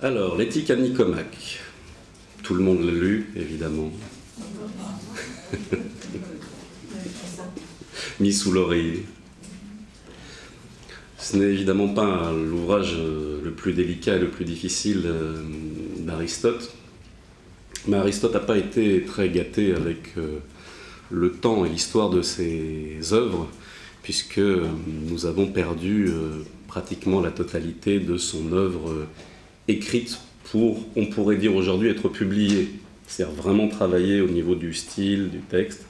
Alors, l'éthique à Nicomaque. Tout le monde l'a lu, évidemment. Mis sous l'oreiller. Ce n'est évidemment pas l'ouvrage le plus délicat et le plus difficile d'Aristote. Mais Aristote n'a pas été très gâté avec le temps et l'histoire de ses œuvres, puisque nous avons perdu pratiquement la totalité de son œuvre écrite pour, on pourrait dire aujourd'hui, être publiée. C'est-à-dire vraiment travailler au niveau du style, du texte.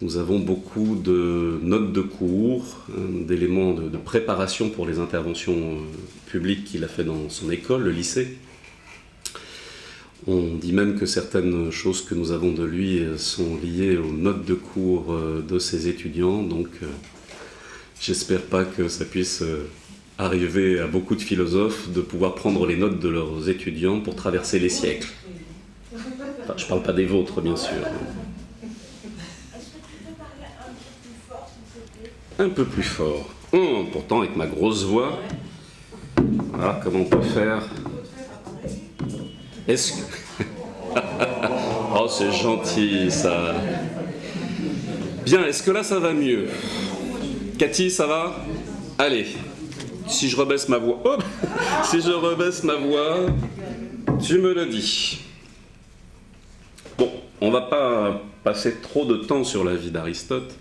Nous avons beaucoup de notes de cours, d'éléments de préparation pour les interventions publiques qu'il a fait dans son école, le lycée. On dit même que certaines choses que nous avons de lui sont liées aux notes de cours de ses étudiants, donc j'espère pas que ça puisse arriver à beaucoup de philosophes de pouvoir prendre les notes de leurs étudiants pour traverser les siècles. Enfin, je ne parle pas des vôtres, bien sûr. Un peu plus fort. Pourtant, avec ma grosse voix. Voilà, comment on peut faire. Est-ce que... Oh, c'est gentil, ça. Bien, est-ce que là, ça va mieux? Cathy, ça va? Allez. Si je rebaisse ma voix... Oh, si je rebaisse ma voix, tu me le dis. Bon, on ne va pas passer trop de temps sur la vie d'Aristote,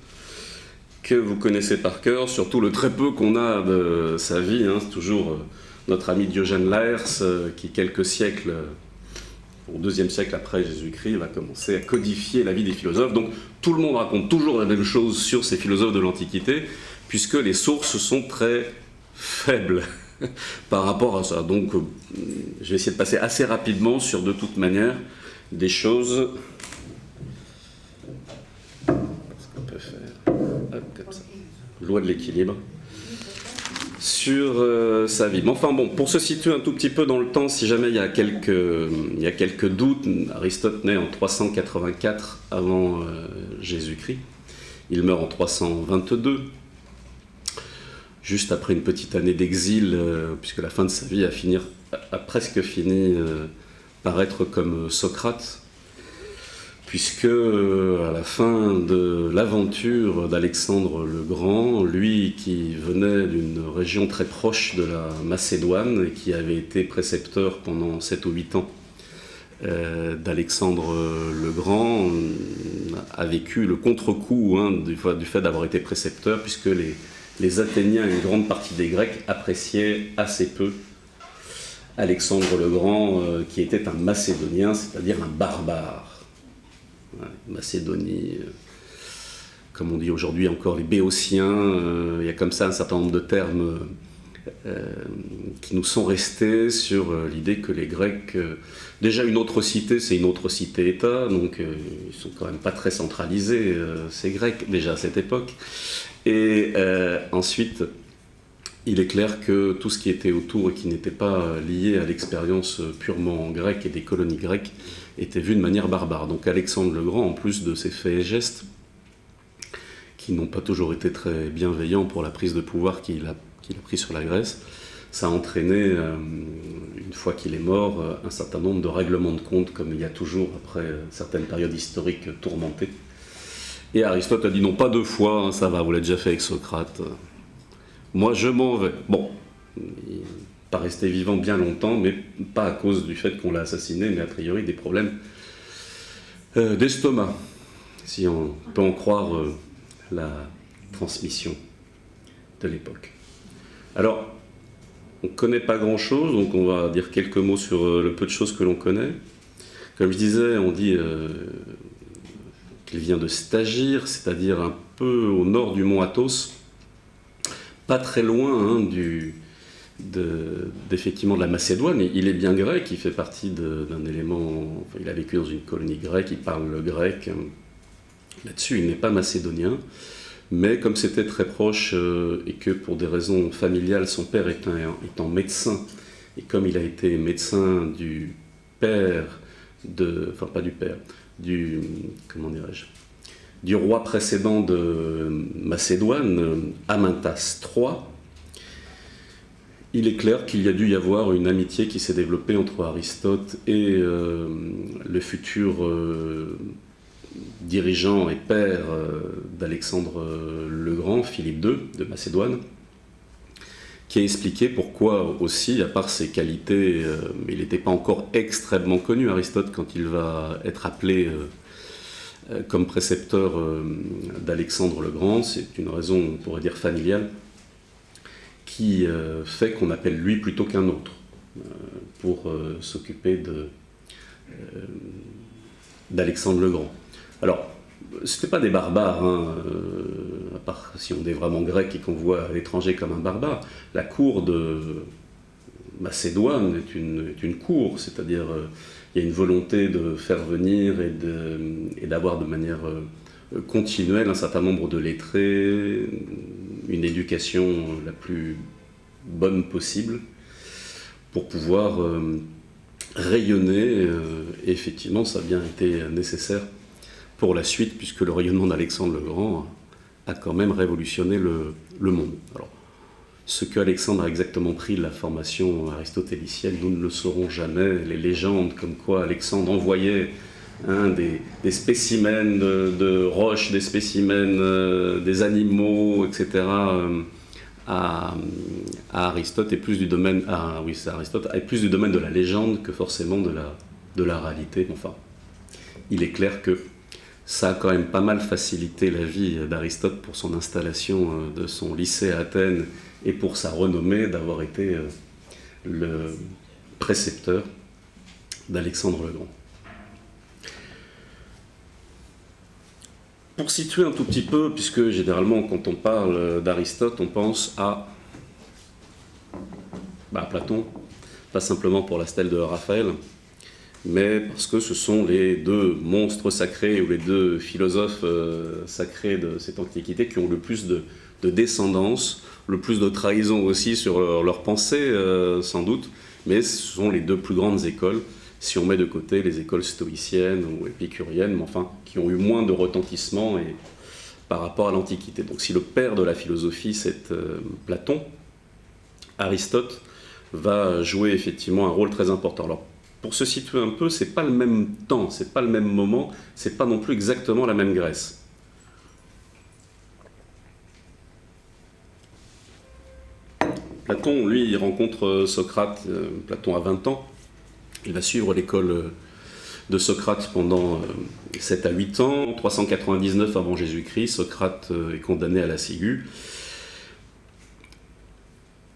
que vous connaissez par cœur, surtout le très peu qu'on a de sa vie. Hein. C'est toujours notre ami Diogène Laërce qui, quelques siècles, au IIe siècle après Jésus-Christ, va commencer à codifier la vie des philosophes. Donc tout le monde raconte toujours la même chose sur ces philosophes de l'Antiquité, puisque les sources sont très faibles par rapport à ça. Donc je vais essayer de passer assez rapidement sur, de toute manière, des choses... Comme ça. Loi de l'équilibre sur sa vie. Mais enfin bon, pour se situer un tout petit peu dans le temps, si jamais il y a quelques doutes, Aristote naît en 384 avant Jésus-Christ. Il meurt en 322, juste après une petite année d'exil, puisque la fin de sa vie a presque fini par être comme Socrate. Puisque à la fin de l'aventure d'Alexandre le Grand, lui qui venait d'une région très proche de la Macédoine et qui avait été précepteur pendant 7 ou 8 ans d'Alexandre le Grand, a vécu le contre-coup du fait d'avoir été précepteur, puisque les Athéniens et une grande partie des Grecs appréciaient assez peu Alexandre le Grand, qui était un Macédonien, c'est-à-dire un barbare. Macédonie, comme on dit aujourd'hui encore les Béotiens, il y a comme ça un certain nombre de termes qui nous sont restés sur l'idée que les Grecs, déjà une autre cité, c'est une autre cité-État, donc ils sont quand même pas très centralisés, ces Grecs, déjà à cette époque. Et ensuite, il est clair que tout ce qui était autour et qui n'était pas lié à l'expérience purement grecque et des colonies grecques était vu de manière barbare. Donc Alexandre le Grand, en plus de ses faits et gestes, qui n'ont pas toujours été très bienveillants pour la prise de pouvoir qu'il a pris sur la Grèce, ça a entraîné, une fois qu'il est mort, un certain nombre de règlements de compte, comme il y a toujours après certaines périodes historiques tourmentées. Et Aristote a dit non, pas 2 fois, hein, ça va, vous l'avez déjà fait avec Socrate. Moi, je m'en vais. Bon, il n'est pas resté vivant bien longtemps, mais pas à cause du fait qu'on l'a assassiné, mais a priori des problèmes d'estomac, si on peut en croire la transmission de l'époque. Alors, on ne connaît pas grand-chose, donc on va dire quelques mots sur le peu de choses que l'on connaît. Comme je disais, on dit qu'il vient de Stagir, c'est-à-dire un peu au nord du mont Athos, pas très loin effectivement de la Macédoine. Il est bien grec, il fait partie d'un élément... Enfin, il a vécu dans une colonie grecque, il parle le grec. Là-dessus, il n'est pas macédonien. Mais comme c'était très proche et que pour des raisons familiales, son père étant médecin, et comme il a été médecin du père enfin pas du père, comment dirais-je, du roi précédent de Macédoine, Amyntas III, Il est clair qu'il y a dû y avoir une amitié qui s'est développée entre Aristote et le futur dirigeant et père d'Alexandre le Grand, Philippe II de Macédoine, qui a expliqué pourquoi aussi, à part ses qualités, il n'était pas encore extrêmement connu, Aristote, quand il va être appelé comme précepteur d'Alexandre le Grand. C'est une raison, on pourrait dire, familiale, qui fait qu'on appelle lui plutôt qu'un autre pour s'occuper d'Alexandre le Grand. Alors, ce n'était pas des barbares, hein, à part si on est vraiment grec et qu'on voit l'étranger comme un barbare. La cour de Macédoine est une cour, c'est-à-dire il y a une volonté de faire venir et d'avoir de manière continuelle un certain nombre de lettrés, une éducation la plus bonne possible pour pouvoir rayonner. Et effectivement, ça a bien été nécessaire pour la suite, puisque le rayonnement d'Alexandre le Grand a quand même révolutionné le monde. Alors, ce que Alexandre a exactement pris de la formation aristotélicienne, nous ne le saurons jamais. Les légendes comme quoi Alexandre envoyait des spécimens de roches, des spécimens des animaux, etc., à Aristote est plus du domaine, Aristote est plus du domaine de la légende que forcément de la réalité. Enfin, il est clair que ça a quand même pas mal facilité la vie d'Aristote pour son installation de son lycée à Athènes et pour sa renommée d'avoir été le précepteur d'Alexandre le Grand. Pour situer un tout petit peu, puisque généralement quand on parle d'Aristote, on pense à Platon, pas simplement pour la stèle de Raphaël, mais parce que ce sont les deux monstres sacrés ou les deux philosophes sacrés de cette antiquité qui ont le plus de descendance, le plus de trahison aussi sur leur pensée sans doute, mais ce sont les deux plus grandes écoles, si on met de côté les écoles stoïciennes ou épicuriennes, mais enfin qui ont eu moins de retentissement par rapport à l'Antiquité. Donc si le père de la philosophie c'est Platon, Aristote va jouer effectivement un rôle très important. Alors, pour se situer un peu, c'est pas le même temps, c'est pas le même moment, c'est pas non plus exactement la même Grèce. Platon, lui, il rencontre Socrate, Platon a 20 ans, il va suivre l'école de Socrate pendant 7 à 8 ans. 399 avant Jésus-Christ, Socrate est condamné à la ciguë.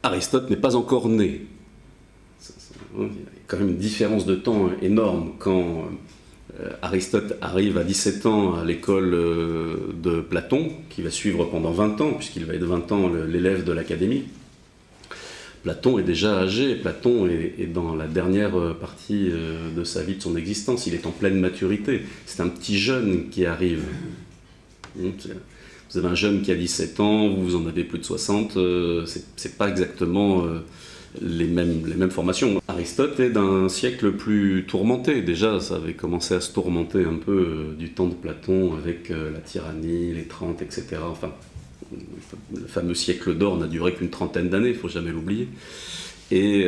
Aristote n'est pas encore né. Il y a quand même une différence de temps énorme quand Aristote arrive à 17 ans à l'école de Platon, qui va suivre pendant 20 ans, puisqu'il va être 20 ans l'élève de l'académie. Platon est déjà âgé, Platon est dans la dernière partie de sa vie, de son existence, il est en pleine maturité. C'est un petit jeune qui arrive. Vous avez un jeune qui a 17 ans, vous en avez plus de 60, c'est pas exactement les mêmes formations. Aristote est d'un siècle plus tourmenté. Déjà, ça avait commencé à se tourmenter un peu du temps de Platon avec la tyrannie, les 30, etc. Enfin, le fameux siècle d'or n'a duré qu'une trentaine d'années, il ne faut jamais l'oublier. Et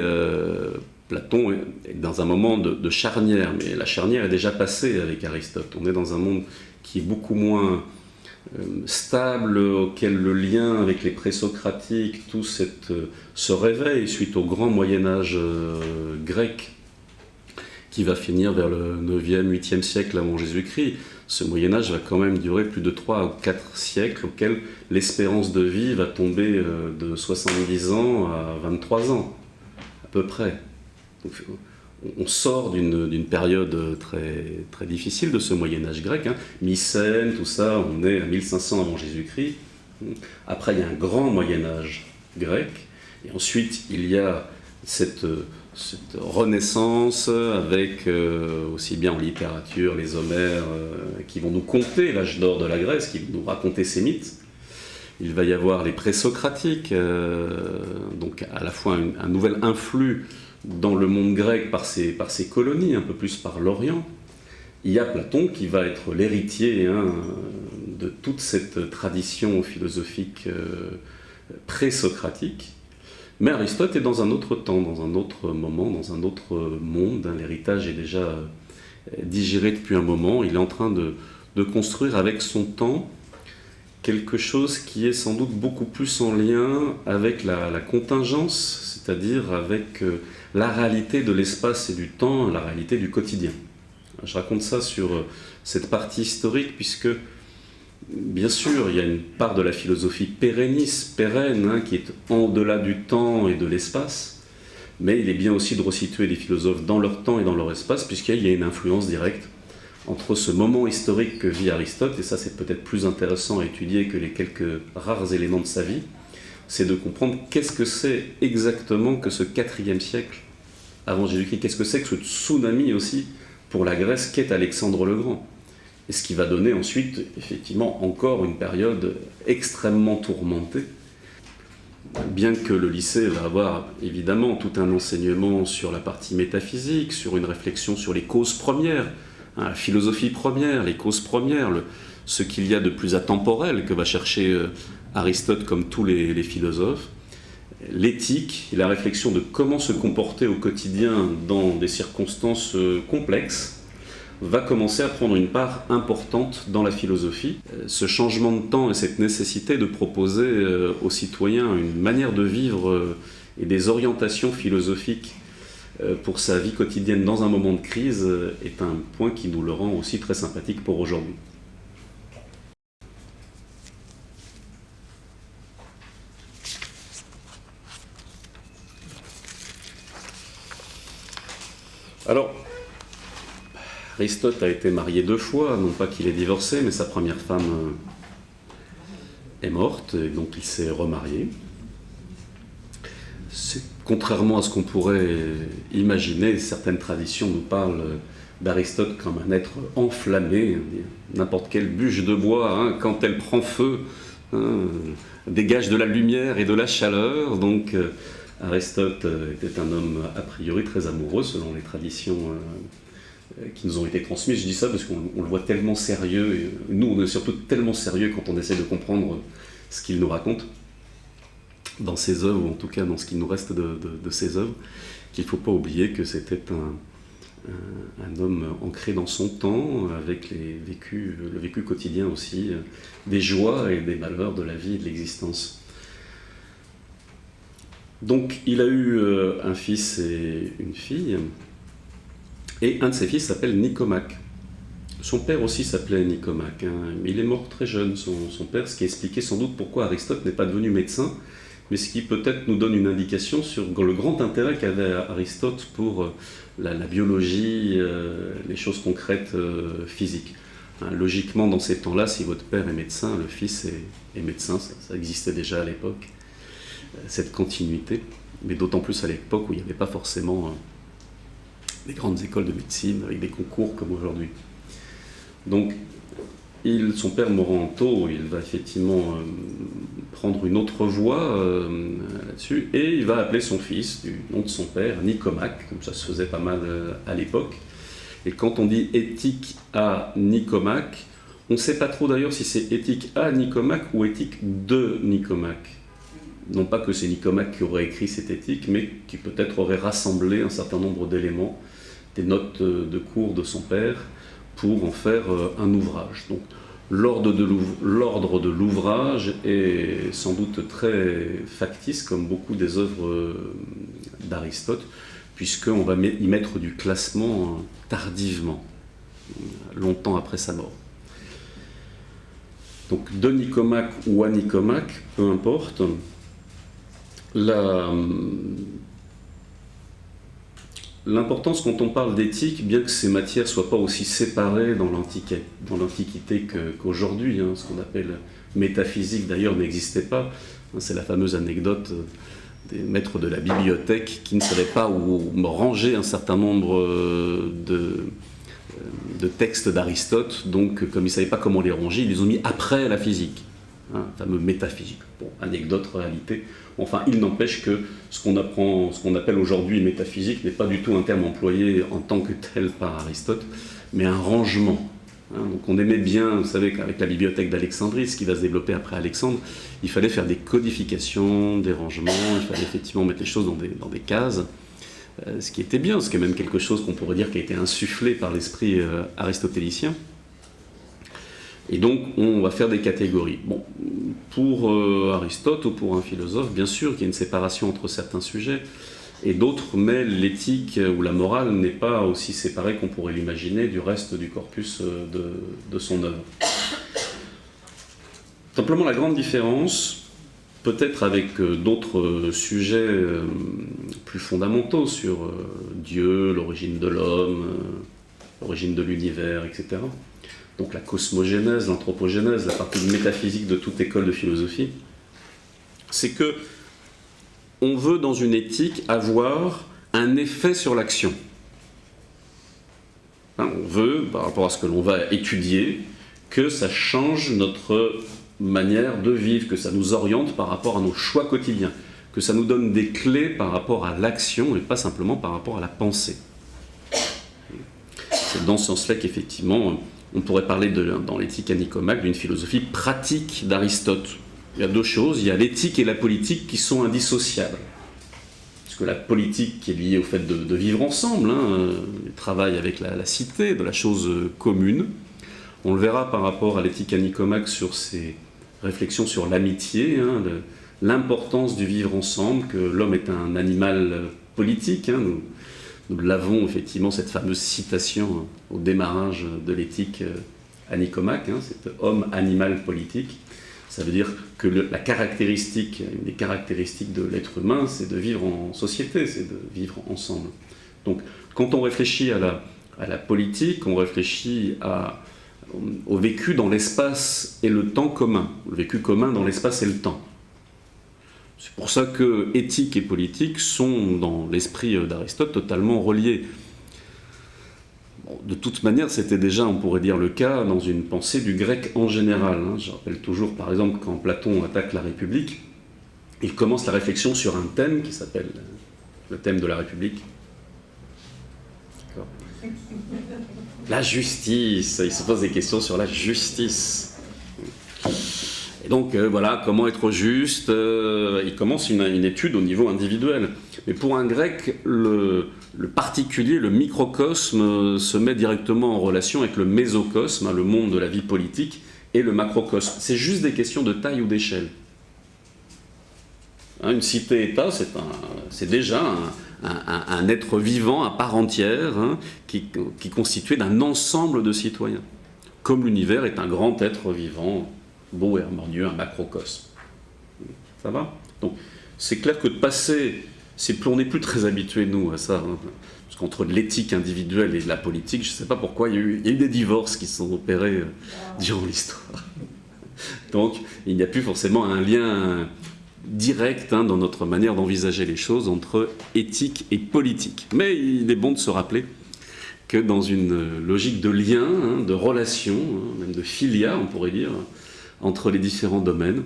Platon est dans un moment de charnière, mais la charnière est déjà passée avec Aristote. On est dans un monde qui est beaucoup moins stable, auquel le lien avec les présocratiques, tout se réveille suite au grand Moyen-Âge grec qui va finir vers le 9e, 8e siècle avant Jésus-Christ. Ce Moyen-Âge va quand même durer plus de 3 ou 4 siècles, auquel l'espérance de vie va tomber de 70 ans à 23 ans, à peu près. Donc, on sort d'une période très, très difficile de ce Moyen-Âge grec, Mycène, tout ça, on est à 1500 avant Jésus-Christ. Après, il y a un grand Moyen-Âge grec, et ensuite, il y a cette renaissance avec, aussi bien en littérature, les Homères qui vont nous conter l'âge d'or de la Grèce, qui vont nous raconter ces mythes. Il va y avoir les présocratiques, donc à la fois un nouvel influx dans le monde grec par ses colonies, un peu plus par l'Orient. Il y a Platon qui va être l'héritier de toute cette tradition philosophique présocratique. Mais Aristote est dans un autre temps, dans un autre moment, dans un autre monde. L'héritage est déjà digéré depuis un moment. Il est en train de construire avec son temps quelque chose qui est sans doute beaucoup plus en lien avec la contingence, c'est-à-dire avec la réalité de l'espace et du temps, la réalité du quotidien. Je raconte ça sur cette partie historique, puisque bien sûr, il y a une part de la philosophie pérenniste, pérenne, qui est en-delà du temps et de l'espace, mais il est bien aussi de resituer les philosophes dans leur temps et dans leur espace, puisqu'il y a une influence directe entre ce moment historique que vit Aristote, et ça c'est peut-être plus intéressant à étudier que les quelques rares éléments de sa vie, c'est de comprendre qu'est-ce que c'est exactement que ce 4e siècle avant Jésus-Christ, qu'est-ce que c'est que ce tsunami aussi pour la Grèce qu'est Alexandre le Grand. Et ce qui va donner ensuite, effectivement, encore une période extrêmement tourmentée. Bien que le lycée va avoir évidemment tout un enseignement sur la partie métaphysique, sur une réflexion sur les causes premières, la philosophie première, les causes premières, ce qu'il y a de plus atemporel que va chercher Aristote comme tous les philosophes, l'éthique et la réflexion de comment se comporter au quotidien dans des circonstances complexes, va commencer à prendre une part importante dans la philosophie. Ce changement de temps et cette nécessité de proposer aux citoyens une manière de vivre et des orientations philosophiques pour sa vie quotidienne dans un moment de crise est un point qui nous le rend aussi très sympathique pour aujourd'hui. Alors, Aristote a été marié 2 fois, non pas qu'il ait divorcé, mais sa première femme est morte, et donc il s'est remarié. Contrairement à ce qu'on pourrait imaginer, certaines traditions nous parlent d'Aristote comme un être enflammé. N'importe quelle bûche de bois, quand elle prend feu, dégage de la lumière et de la chaleur. Donc Aristote était un homme a priori très amoureux selon les traditions qui nous ont été transmises. Je dis ça parce qu'on le voit tellement sérieux, et nous on est surtout tellement sérieux quand on essaie de comprendre ce qu'il nous raconte dans ses œuvres, ou en tout cas dans ce qui nous reste de ses œuvres, qu'il ne faut pas oublier que c'était un homme ancré dans son temps, avec le vécu quotidien aussi, des joies et des malheurs de la vie et de l'existence. Donc il a eu un fils et une fille, et un de ses fils s'appelle Nicomaque. Son père aussi s'appelait Nicomaque, mais il est mort très jeune, son père, ce qui expliquait sans doute pourquoi Aristote n'est pas devenu médecin, mais ce qui peut-être nous donne une indication sur le grand intérêt qu'avait Aristote pour la biologie, les choses concrètes physiques. Logiquement, dans ces temps-là, si votre père est médecin, le fils est médecin, ça existait déjà à l'époque, cette continuité, mais d'autant plus à l'époque où il n'y avait pas forcément des grandes écoles de médecine avec des concours comme aujourd'hui. Donc, son père mourant tôt, il va effectivement prendre une autre voie là-dessus, et il va appeler son fils, du nom de son père, Nicomaque, comme ça se faisait pas mal à l'époque. Et quand on dit éthique à Nicomaque, on ne sait pas trop d'ailleurs si c'est éthique à Nicomaque ou éthique de Nicomaque. Non pas que c'est Nicomaque qui aurait écrit cette éthique, mais qui peut-être aurait rassemblé un certain nombre d'éléments, des notes de cours de son père, pour en faire un ouvrage. Donc, l'ordre de l'ouvrage est sans doute très factice, comme beaucoup des œuvres d'Aristote, puisqu'on va y mettre du classement tardivement, longtemps après sa mort. Donc, de Nicomaque ou à Nicomaque, peu importe, l'importance quand on parle d'éthique, bien que ces matières ne soient pas aussi séparées dans l'Antiquité qu'aujourd'hui, ce qu'on appelle métaphysique d'ailleurs n'existait pas. C'est la fameuse anecdote des maîtres de la bibliothèque qui ne savaient pas où ranger un certain nombre de textes d'Aristote, donc comme ils ne savaient pas comment les ranger, ils les ont mis après la physique, le fameux métaphysique. Bon, anecdote, réalité. Enfin, il n'empêche que ce qu'on appelle aujourd'hui métaphysique n'est pas du tout un terme employé en tant que tel par Aristote, mais un rangement. Donc on aimait bien, vous savez qu'avec la bibliothèque d'Alexandrie, ce qui va se développer après Alexandre, il fallait faire des codifications, des rangements, il fallait effectivement mettre les choses dans des cases, ce qui était bien, ce qui est même quelque chose qu'on pourrait dire qui a été insufflé par l'esprit aristotélicien. Et donc on va faire des catégories. Bon, pour Aristote ou pour un philosophe, bien sûr qu'il y a une séparation entre certains sujets, et d'autres, mais l'éthique ou la morale n'est pas aussi séparée qu'on pourrait l'imaginer du reste du corpus de son œuvre. Simplement la grande différence, peut-être avec d'autres sujets plus fondamentaux sur Dieu, l'origine de l'homme, l'origine de l'univers, etc. Donc la cosmogénèse, l'anthropogénèse, la partie métaphysique de toute école de philosophie, c'est que on veut, dans une éthique, avoir un effet sur l'action. On veut, par rapport à ce que l'on va étudier, que ça change notre manière de vivre, que ça nous oriente par rapport à nos choix quotidiens, que ça nous donne des clés par rapport à l'action et pas simplement par rapport à la pensée. C'est dans ce sens-là qu'effectivement, on pourrait parler, dans l'éthique à Nicomaque, d'une philosophie pratique d'Aristote. Il y a deux choses, il y a l'éthique et la politique qui sont indissociables. Parce que la politique qui est liée au fait de vivre ensemble, le travail avec la cité, de la chose commune. On le verra par rapport à l'éthique à Nicomaque sur ses réflexions sur l'amitié, l'importance du vivre ensemble, que l'homme est un animal politique. Nous l'avons effectivement, cette fameuse citation au démarrage de l'éthique à Nicomaque, cet homme animal politique. Ça veut dire que une des caractéristiques de l'être humain, c'est de vivre en société, c'est de vivre ensemble. Donc, quand on réfléchit à la politique, on réfléchit au vécu dans l'espace et le temps commun, le vécu commun dans l'espace et le temps. C'est pour ça que éthique et politique sont, dans l'esprit d'Aristote, totalement reliés. De toute manière, c'était déjà, on pourrait dire, le cas dans une pensée du grec en général. Je rappelle toujours, par exemple, quand Platon attaque la République, il commence la réflexion sur un thème qui s'appelle le thème de la République. La justice. Il se pose des questions sur la justice. Et donc, voilà, comment être juste. Il commence une étude au niveau individuel. Mais pour un grec, le particulier, le microcosme, se met directement en relation avec le mésocosme, le monde de la vie politique, et le macrocosme. C'est juste des questions de taille ou d'échelle. Une cité-État, c'est déjà un être vivant à part entière, qui est constitué d'un ensemble de citoyens. Comme l'univers est un grand être vivant, beau et harmonieux, un macrocosme. Ça va ? Donc, c'est clair que de passer... on n'est plus très habitués, nous, à ça. Parce qu'entre l'éthique individuelle et la politique, je ne sais pas pourquoi, il y a eu des divorces qui se sont opérés durant l'histoire. Donc, il n'y a plus forcément un lien direct dans notre manière d'envisager les choses entre éthique et politique. Mais il est bon de se rappeler que dans une logique de lien, de relation, même de filia, on pourrait dire, entre les différents domaines,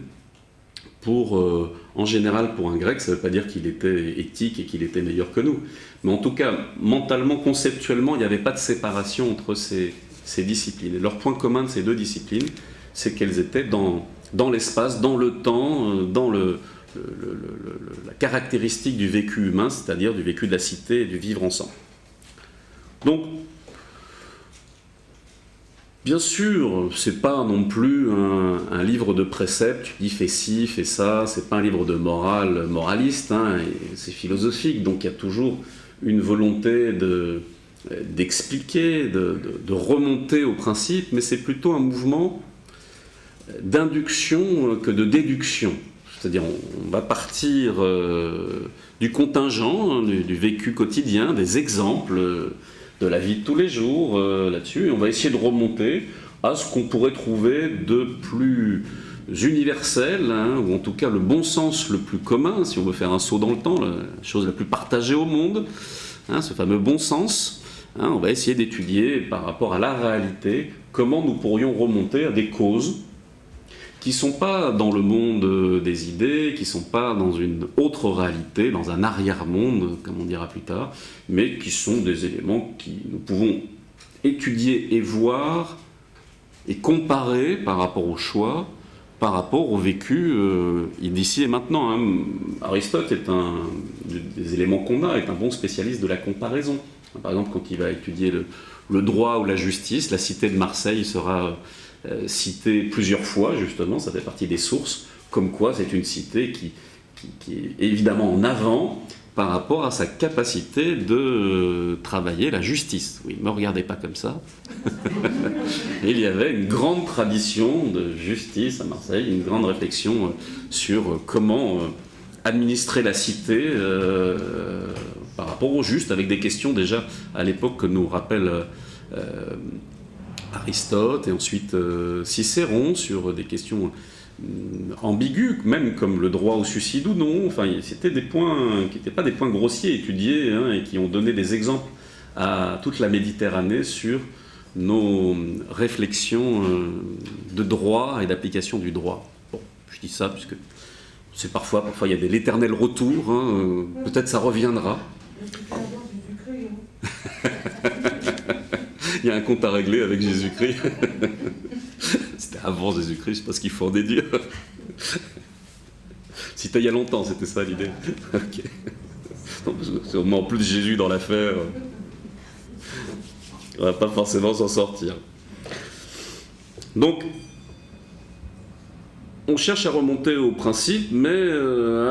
en général, pour un grec, ça ne veut pas dire qu'il était éthique et qu'il était meilleur que nous. Mais en tout cas, mentalement, conceptuellement, il n'y avait pas de séparation entre ces disciplines. Et leur point commun de ces deux disciplines, c'est qu'elles étaient dans l'espace, dans le temps, dans la caractéristique du vécu humain, c'est-à-dire du vécu de la cité et du vivre ensemble. Donc, bien sûr, c'est pas non plus un livre de préceptes, tu dis fais ci, fais ça, c'est pas un livre de morale moraliste, c'est philosophique, donc il y a toujours une volonté d'expliquer, de remonter au principe, mais c'est plutôt un mouvement d'induction que de déduction. C'est-à-dire on va partir du contingent, du vécu quotidien, des exemples de la vie de tous les jours là-dessus, et on va essayer de remonter à ce qu'on pourrait trouver de plus universel, ou en tout cas le bon sens le plus commun, si on veut faire un saut dans le temps, la chose la plus partagée au monde, ce fameux bon sens. On va essayer d'étudier par rapport à la réalité comment nous pourrions remonter à des causes qui ne sont pas dans le monde des idées, qui ne sont pas dans une autre réalité, dans un arrière-monde, comme on dira plus tard, mais qui sont des éléments que nous pouvons étudier et voir et comparer par rapport au choix, par rapport au vécu d'ici et maintenant. Aristote est des éléments qu'on a, est un bon spécialiste de la comparaison. Par exemple, quand il va étudier le droit ou la justice, la cité de Marseille sera citée plusieurs fois, justement, ça fait partie des sources, comme quoi c'est une cité qui est évidemment en avant par rapport à sa capacité de travailler la justice. Oui, ne me regardez pas comme ça. Il y avait une grande tradition de justice à Marseille, une grande réflexion sur comment administrer la cité par rapport au juste, avec des questions déjà à l'époque que nous rappelle Aristote et ensuite Cicéron sur des questions ambigus, même comme le droit au suicide ou non. Enfin, c'était des points qui n'étaient pas des points grossiers étudiés et qui ont donné des exemples à toute la Méditerranée sur nos réflexions de droit et d'application du droit. Bon, je dis ça puisque c'est parfois il y a l'éternel retour, peut-être ça reviendra. Il y a un compte à régler avec Jésus-Christ. C'était avant Jésus-Christ, je ne sais pas ce qu'il faut en déduire. C'était il y a longtemps, c'était ça l'idée. Ok. Donc, en plus Jésus dans l'affaire, on ne va pas forcément s'en sortir. Donc, on cherche à remonter aux principes, mais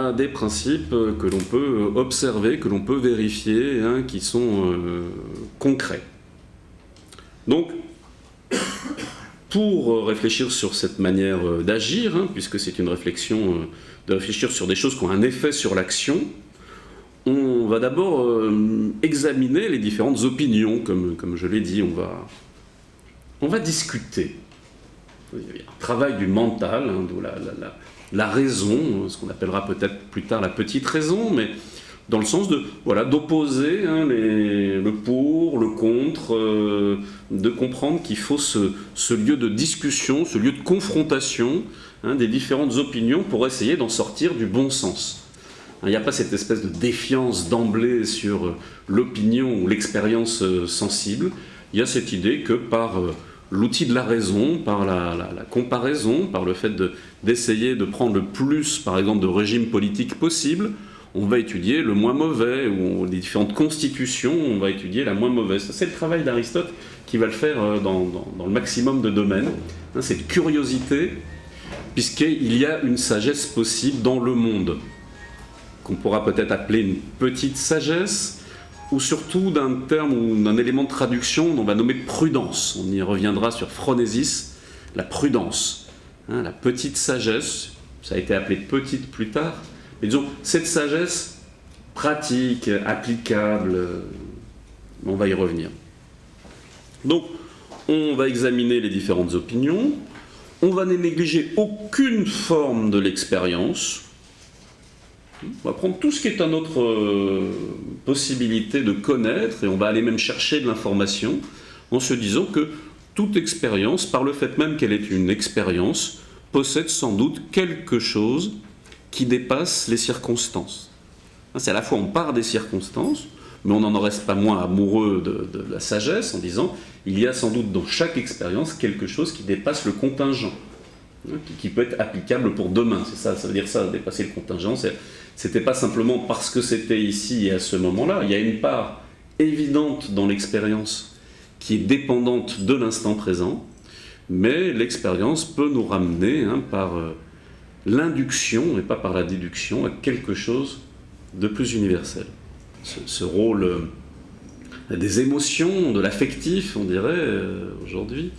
à des principes que l'on peut observer, que l'on peut vérifier, qui sont concrets. Donc, pour réfléchir sur cette manière d'agir, puisque c'est une réflexion de réfléchir sur des choses qui ont un effet sur l'action, on va d'abord examiner les différentes opinions, comme je l'ai dit, on va discuter. Il y a un travail du mental, d'où la raison, ce qu'on appellera peut-être plus tard la petite raison, mais dans le sens d'opposer le pour, le contre, de comprendre qu'il faut ce lieu de discussion, ce lieu de confrontation des différentes opinions pour essayer d'en sortir du bon sens. Il n'y a pas cette espèce de défiance d'emblée sur l'opinion ou l'expérience sensible. Il y a cette idée que par l'outil de la raison, par la comparaison, par le fait d'essayer de prendre le plus, par exemple, de régimes politiques possibles, on va étudier le moins mauvais, ou les différentes constitutions, on va étudier la moins mauvaise. C'est le travail d'Aristote qui va le faire dans le maximum de domaines. Cette curiosité, puisqu'il y a une sagesse possible dans le monde, qu'on pourra peut-être appeler une petite sagesse, ou surtout d'un terme ou d'un élément de traduction qu'on va nommer prudence. On y reviendra sur Phronésis, la prudence. La petite sagesse, ça a été appelé petite plus tard, mais disons, cette sagesse pratique, applicable, on va y revenir. Donc, on va examiner les différentes opinions, on va ne négliger aucune forme de l'expérience, on va prendre tout ce qui est à notre possibilité de connaître, et on va aller même chercher de l'information, en se disant que toute expérience, par le fait même qu'elle est une expérience, possède sans doute quelque chose qui dépasse les circonstances. C'est à la fois on part des circonstances, mais on n'en reste pas moins amoureux de la sagesse en disant il y a sans doute dans chaque expérience quelque chose qui dépasse le contingent, qui peut être applicable pour demain. C'est ça, ça veut dire ça, dépasser le contingent. C'était pas simplement parce que c'était ici et à ce moment-là. Il y a une part évidente dans l'expérience qui est dépendante de l'instant présent, mais l'expérience peut nous ramener par l'induction et pas par la déduction à quelque chose de plus universel. Ce rôle des émotions, de l'affectif, on dirait aujourd'hui,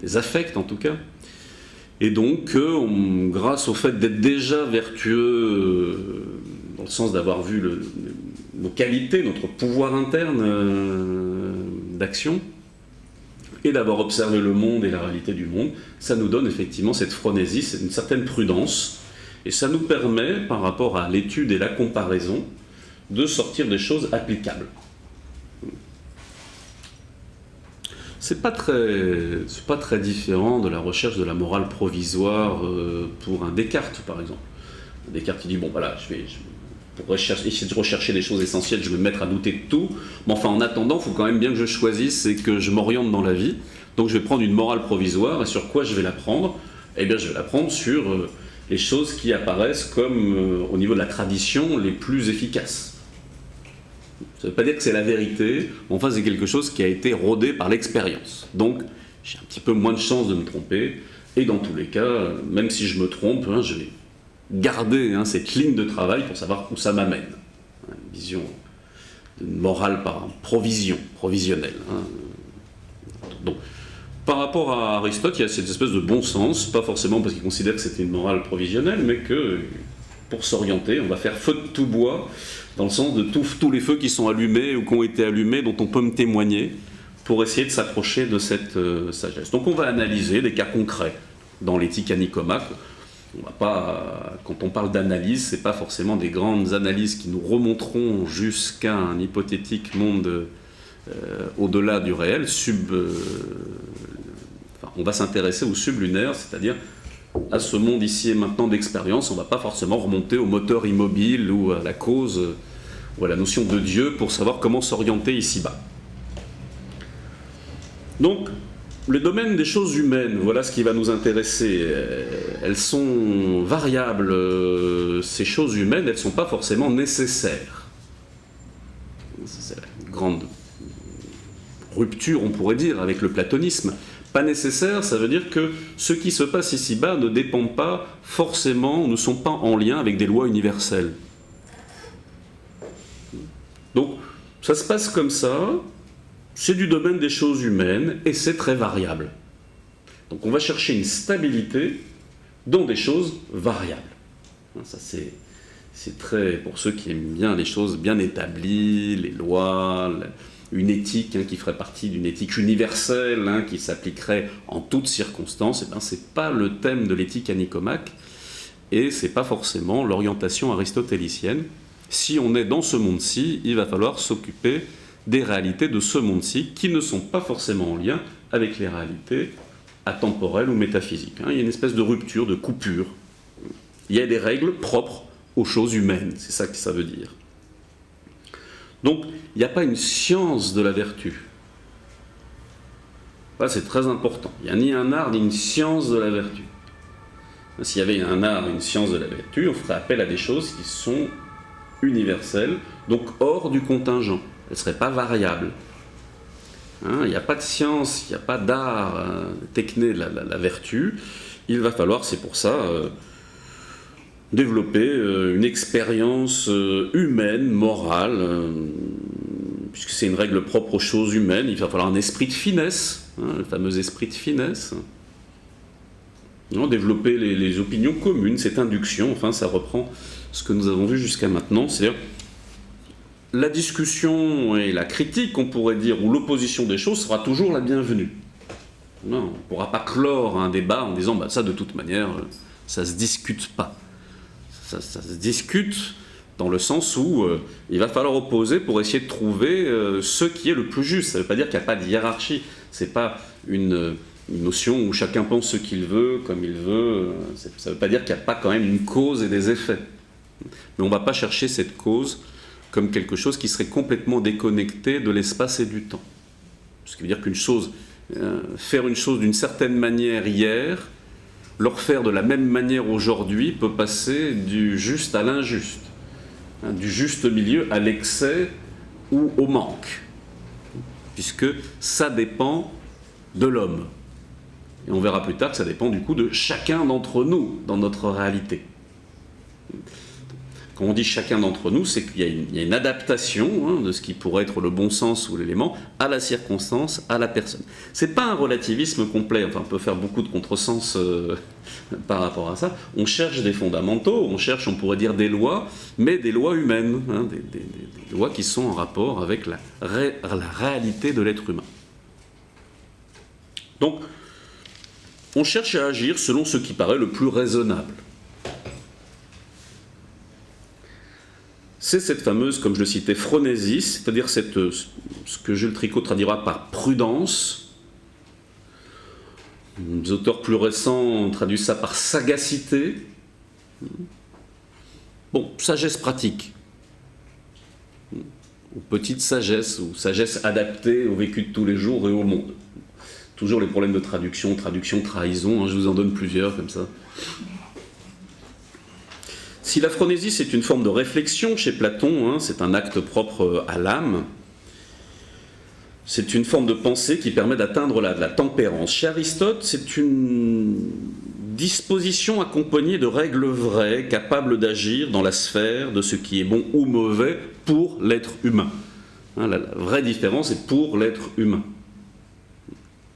des affects en tout cas, et donc grâce au fait d'être déjà vertueux, dans le sens d'avoir vu nos qualités, notre pouvoir interne d'action, et d'avoir observé le monde et la réalité du monde, ça nous donne effectivement cette phronésie, une certaine prudence, et ça nous permet, par rapport à l'étude et la comparaison, de sortir des choses applicables. C'est pas très différent de la recherche de la morale provisoire pour un Descartes, par exemple. Descartes, il dit, bon voilà, pour essayer de rechercher des choses essentielles, je vais me mettre à douter de tout, mais enfin en attendant, il faut quand même bien que je choisisse et que je m'oriente dans la vie. Donc je vais prendre une morale provisoire, et sur quoi je vais la prendre? Eh bien je vais la prendre sur les choses qui apparaissent comme, au niveau de la tradition, les plus efficaces. Ça ne veut pas dire que c'est la vérité, mais enfin c'est quelque chose qui a été rodé par l'expérience. Donc j'ai un petit peu moins de chances de me tromper, et dans tous les cas, même si je me trompe, je vais garder cette ligne de travail pour savoir où ça m'amène. Une vision d'une morale par provisionnelle. Donc, par rapport à Aristote, il y a cette espèce de bon sens, pas forcément parce qu'il considère que c'était une morale provisionnelle, mais que pour s'orienter, on va faire feu de tout bois, dans le sens de tous les feux qui sont allumés ou qui ont été allumés, dont on peut me témoigner, pour essayer de s'approcher de cette sagesse. Donc on va analyser des cas concrets dans l'éthique à Nicomaque. On va pas, quand on parle d'analyse, c'est pas forcément des grandes analyses qui nous remonteront jusqu'à un hypothétique monde au-delà du réel. On va s'intéresser au sublunaire, c'est-à-dire à ce monde ici et maintenant d'expérience. On ne va pas forcément remonter au moteur immobile ou à la cause ou à la notion de Dieu pour savoir comment s'orienter ici-bas. Donc, le domaine des choses humaines, voilà ce qui va nous intéresser. Elles sont variables, ces choses humaines, elles ne sont pas forcément nécessaires. C'est la grande rupture, on pourrait dire, avec le platonisme. Pas nécessaire, ça veut dire que ce qui se passe ici-bas ne dépend pas forcément, ne sont pas en lien avec des lois universelles. Donc, ça se passe comme ça. C'est du domaine des choses humaines et c'est très variable. Donc on va chercher une stabilité dans des choses variables. Ça c'est très, pour ceux qui aiment bien les choses bien établies, les lois, une éthique qui ferait partie d'une éthique universelle, qui s'appliquerait en toutes circonstances, c'est pas le thème de l'éthique à Nicomaque et c'est pas forcément l'orientation aristotélicienne. Si on est dans ce monde-ci, il va falloir s'occuper des réalités de ce monde-ci qui ne sont pas forcément en lien avec les réalités atemporelles ou métaphysiques. Il y a une espèce de rupture, de coupure. Il y a des règles propres aux choses humaines, c'est ça que ça veut dire. Donc, il n'y a pas une science de la vertu. Ça, c'est très important. Il n'y a ni un art ni une science de la vertu. S'il y avait un art et une science de la vertu, on ferait appel à des choses qui sont universelles, donc hors du contingent. Elle ne serait pas variable. Il n'y a pas de science, il n'y a pas d'art techné de la vertu. Il va falloir, c'est pour ça, développer une expérience humaine, morale, puisque c'est une règle propre aux choses humaines. Il va falloir un esprit de finesse, le fameux esprit de finesse. Développer les opinions communes, cette induction, ça reprend ce que nous avons vu jusqu'à maintenant, c'est-à-dire la discussion et la critique, on pourrait dire, ou l'opposition des choses sera toujours la bienvenue. Non, on ne pourra pas clore un débat en disant ça de toute manière, ça ne se discute pas. Ça se discute dans le sens où il va falloir opposer pour essayer de trouver ce qui est le plus juste. Ça ne veut pas dire qu'il n'y a pas de hiérarchie. Ce n'est pas une notion où chacun pense ce qu'il veut, comme il veut. Ça ne veut pas dire qu'il n'y a pas quand même une cause et des effets. Mais on ne va pas chercher cette cause comme quelque chose qui serait complètement déconnecté de l'espace et du temps. Ce qui veut dire qu'une chose, faire une chose d'une certaine manière hier, le refaire de la même manière aujourd'hui peut passer du juste à l'injuste, du juste milieu à l'excès ou au manque, puisque ça dépend de l'homme. Et on verra plus tard que ça dépend du coup de chacun d'entre nous dans notre réalité. Quand on dit chacun d'entre nous, c'est qu'il y a une adaptation de ce qui pourrait être le bon sens ou l'élément à la circonstance, à la personne. C'est pas un relativisme complet, on peut faire beaucoup de contresens par rapport à ça. On cherche des fondamentaux, on pourrait dire des lois, mais des lois humaines, des lois qui sont en rapport avec la réalité de l'être humain. Donc, on cherche à agir selon ce qui paraît le plus raisonnable. C'est cette fameuse, comme je le citais, phronésis, c'est-à-dire ce que Jules Tricot traduira par prudence. Les auteurs plus récents traduisent ça par sagacité. Bon, sagesse pratique. Ou petite sagesse, ou sagesse adaptée au vécu de tous les jours et au monde. Toujours les problèmes de traduction, trahison, je vous en donne plusieurs comme ça. Si la phronésis est une forme de réflexion chez Platon, c'est un acte propre à l'âme, c'est une forme de pensée qui permet d'atteindre la tempérance. Chez Aristote, c'est une disposition accompagnée de règles vraies, capables d'agir dans la sphère de ce qui est bon ou mauvais pour l'être humain. La vraie différence est pour l'être humain.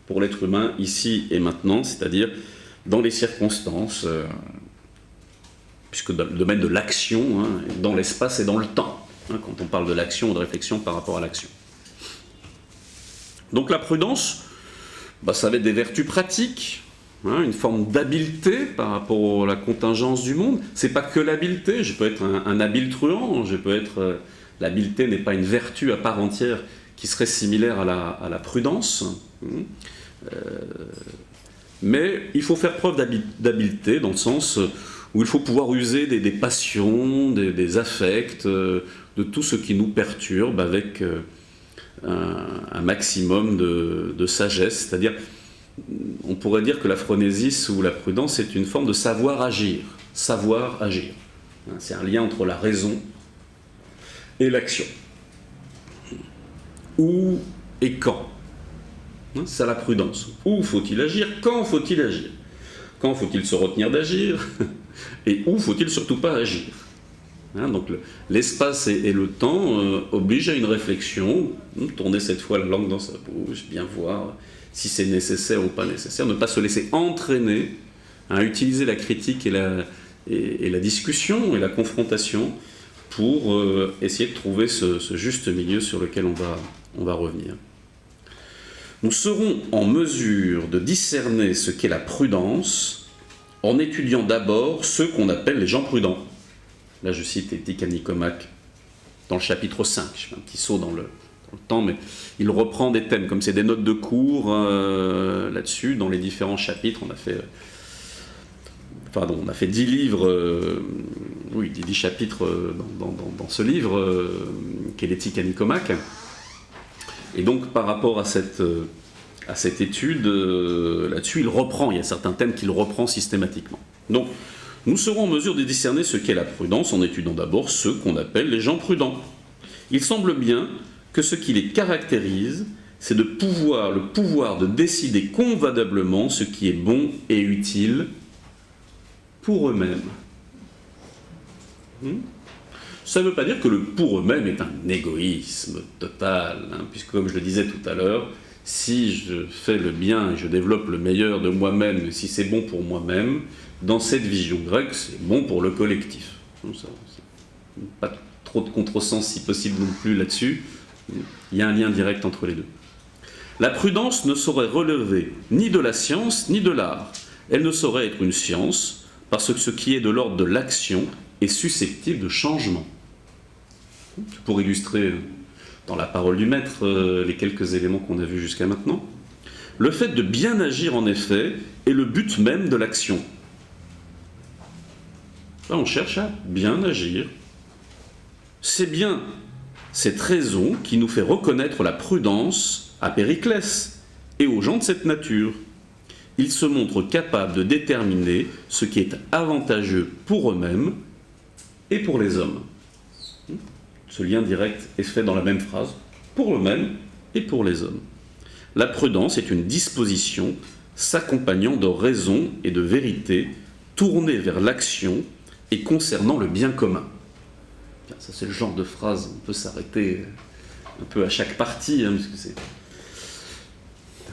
Pour l'être humain, ici et maintenant, c'est-à-dire dans les circonstances, puisque dans le domaine de l'action, dans l'espace et dans le temps, quand on parle de l'action ou de réflexion par rapport à l'action. Donc la prudence, ça va être des vertus pratiques, une forme d'habileté par rapport à la contingence du monde. C'est pas que l'habileté, je peux être un habile truand, l'habileté n'est pas une vertu à part entière qui serait similaire à la prudence, mais il faut faire preuve d'habileté dans le sens où il faut pouvoir user des passions, des affects, de tout ce qui nous perturbe avec un maximum de sagesse, c'est-à-dire, on pourrait dire que la phronésis ou la prudence est une forme de savoir agir. C'est un lien entre la raison et l'action. Où et quand. C'est la prudence. Où faut-il agir? Quand faut-il agir? Quand faut-il se retenir d'agir? Et où faut-il surtout pas agir? Donc l'espace et le temps obligent à une réflexion, tourner cette fois la langue dans sa bouche, bien voir si c'est nécessaire ou pas nécessaire, ne pas se laisser entraîner à utiliser la critique et la discussion et la confrontation pour essayer de trouver ce juste milieu sur lequel on va revenir. Nous serons en mesure de discerner ce qu'est la prudence en étudiant d'abord ceux qu'on appelle les gens prudents. Là, je cite Éthique à Nicomaque dans le chapitre 5. Je fais un petit saut dans le temps, mais il reprend des thèmes, comme c'est des notes de cours là-dessus, dans les différents chapitres. On a fait 10 livres, 10 chapitres dans ce livre, qui est l'Éthique à Nicomaque. Et donc, par rapport à cette étude, là-dessus, il y a certains thèmes qu'il reprend systématiquement. Donc, nous serons en mesure de discerner ce qu'est la prudence en étudiant d'abord ceux qu'on appelle les gens prudents. Il semble bien que ce qui les caractérise, c'est le pouvoir de décider convenablement ce qui est bon et utile pour eux-mêmes. Ça ne veut pas dire que le pour eux-mêmes est un égoïsme total, puisque comme je le disais tout à l'heure, si je fais le bien et je développe le meilleur de moi-même, si c'est bon pour moi-même, dans cette vision grecque, c'est bon pour le collectif. Pas trop de contresens si possible non plus là-dessus. Il y a un lien direct entre les deux. La prudence ne saurait relever ni de la science ni de l'art. Elle ne saurait être une science parce que ce qui est de l'ordre de l'action est susceptible de changement. Pour illustrer dans la parole du maître les quelques éléments qu'on a vus jusqu'à maintenant, le fait de bien agir en effet est le but même de l'action. Là, on cherche à bien agir. C'est bien cette raison qui nous fait reconnaître la prudence à Périclès et aux gens de cette nature. Ils se montrent capables de déterminer ce qui est avantageux pour eux-mêmes et pour les hommes. Ce lien direct est fait dans la même phrase, pour eux-mêmes et pour les hommes. La prudence est une disposition s'accompagnant de raison et de vérité, tournée vers l'action et concernant le bien commun. Ça, c'est le genre de phrase, on peut s'arrêter un peu à chaque partie, parce que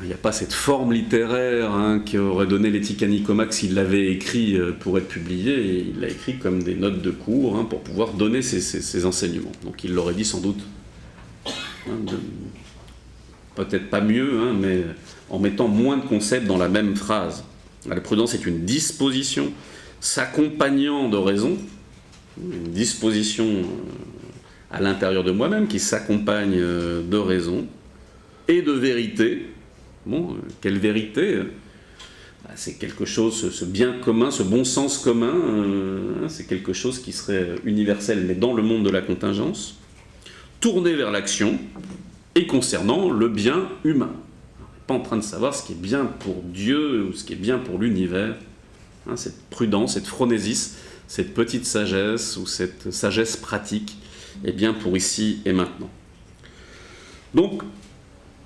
il n'y a pas cette forme littéraire qui aurait donné l'Éthique à Nicomaque s'il l'avait écrit pour être publié, et il l'a écrit comme des notes de cours pour pouvoir donner ses enseignements. Donc il l'aurait dit sans doute, peut-être pas mieux, mais en mettant moins de concepts dans la même phrase. La prudence est une disposition s'accompagnant de raison, une disposition à l'intérieur de moi-même qui s'accompagne de raison et de vérité. Bon, quelle vérité? C'est quelque chose, ce bien commun, ce bon sens commun, c'est quelque chose qui serait universel, mais dans le monde de la contingence, tourné vers l'action et concernant le bien humain. pas en train de savoir ce qui est bien pour Dieu ou ce qui est bien pour l'univers. Hein, cette prudence, cette phronésis, cette petite sagesse ou cette sagesse pratique est bien pour ici et maintenant. Donc,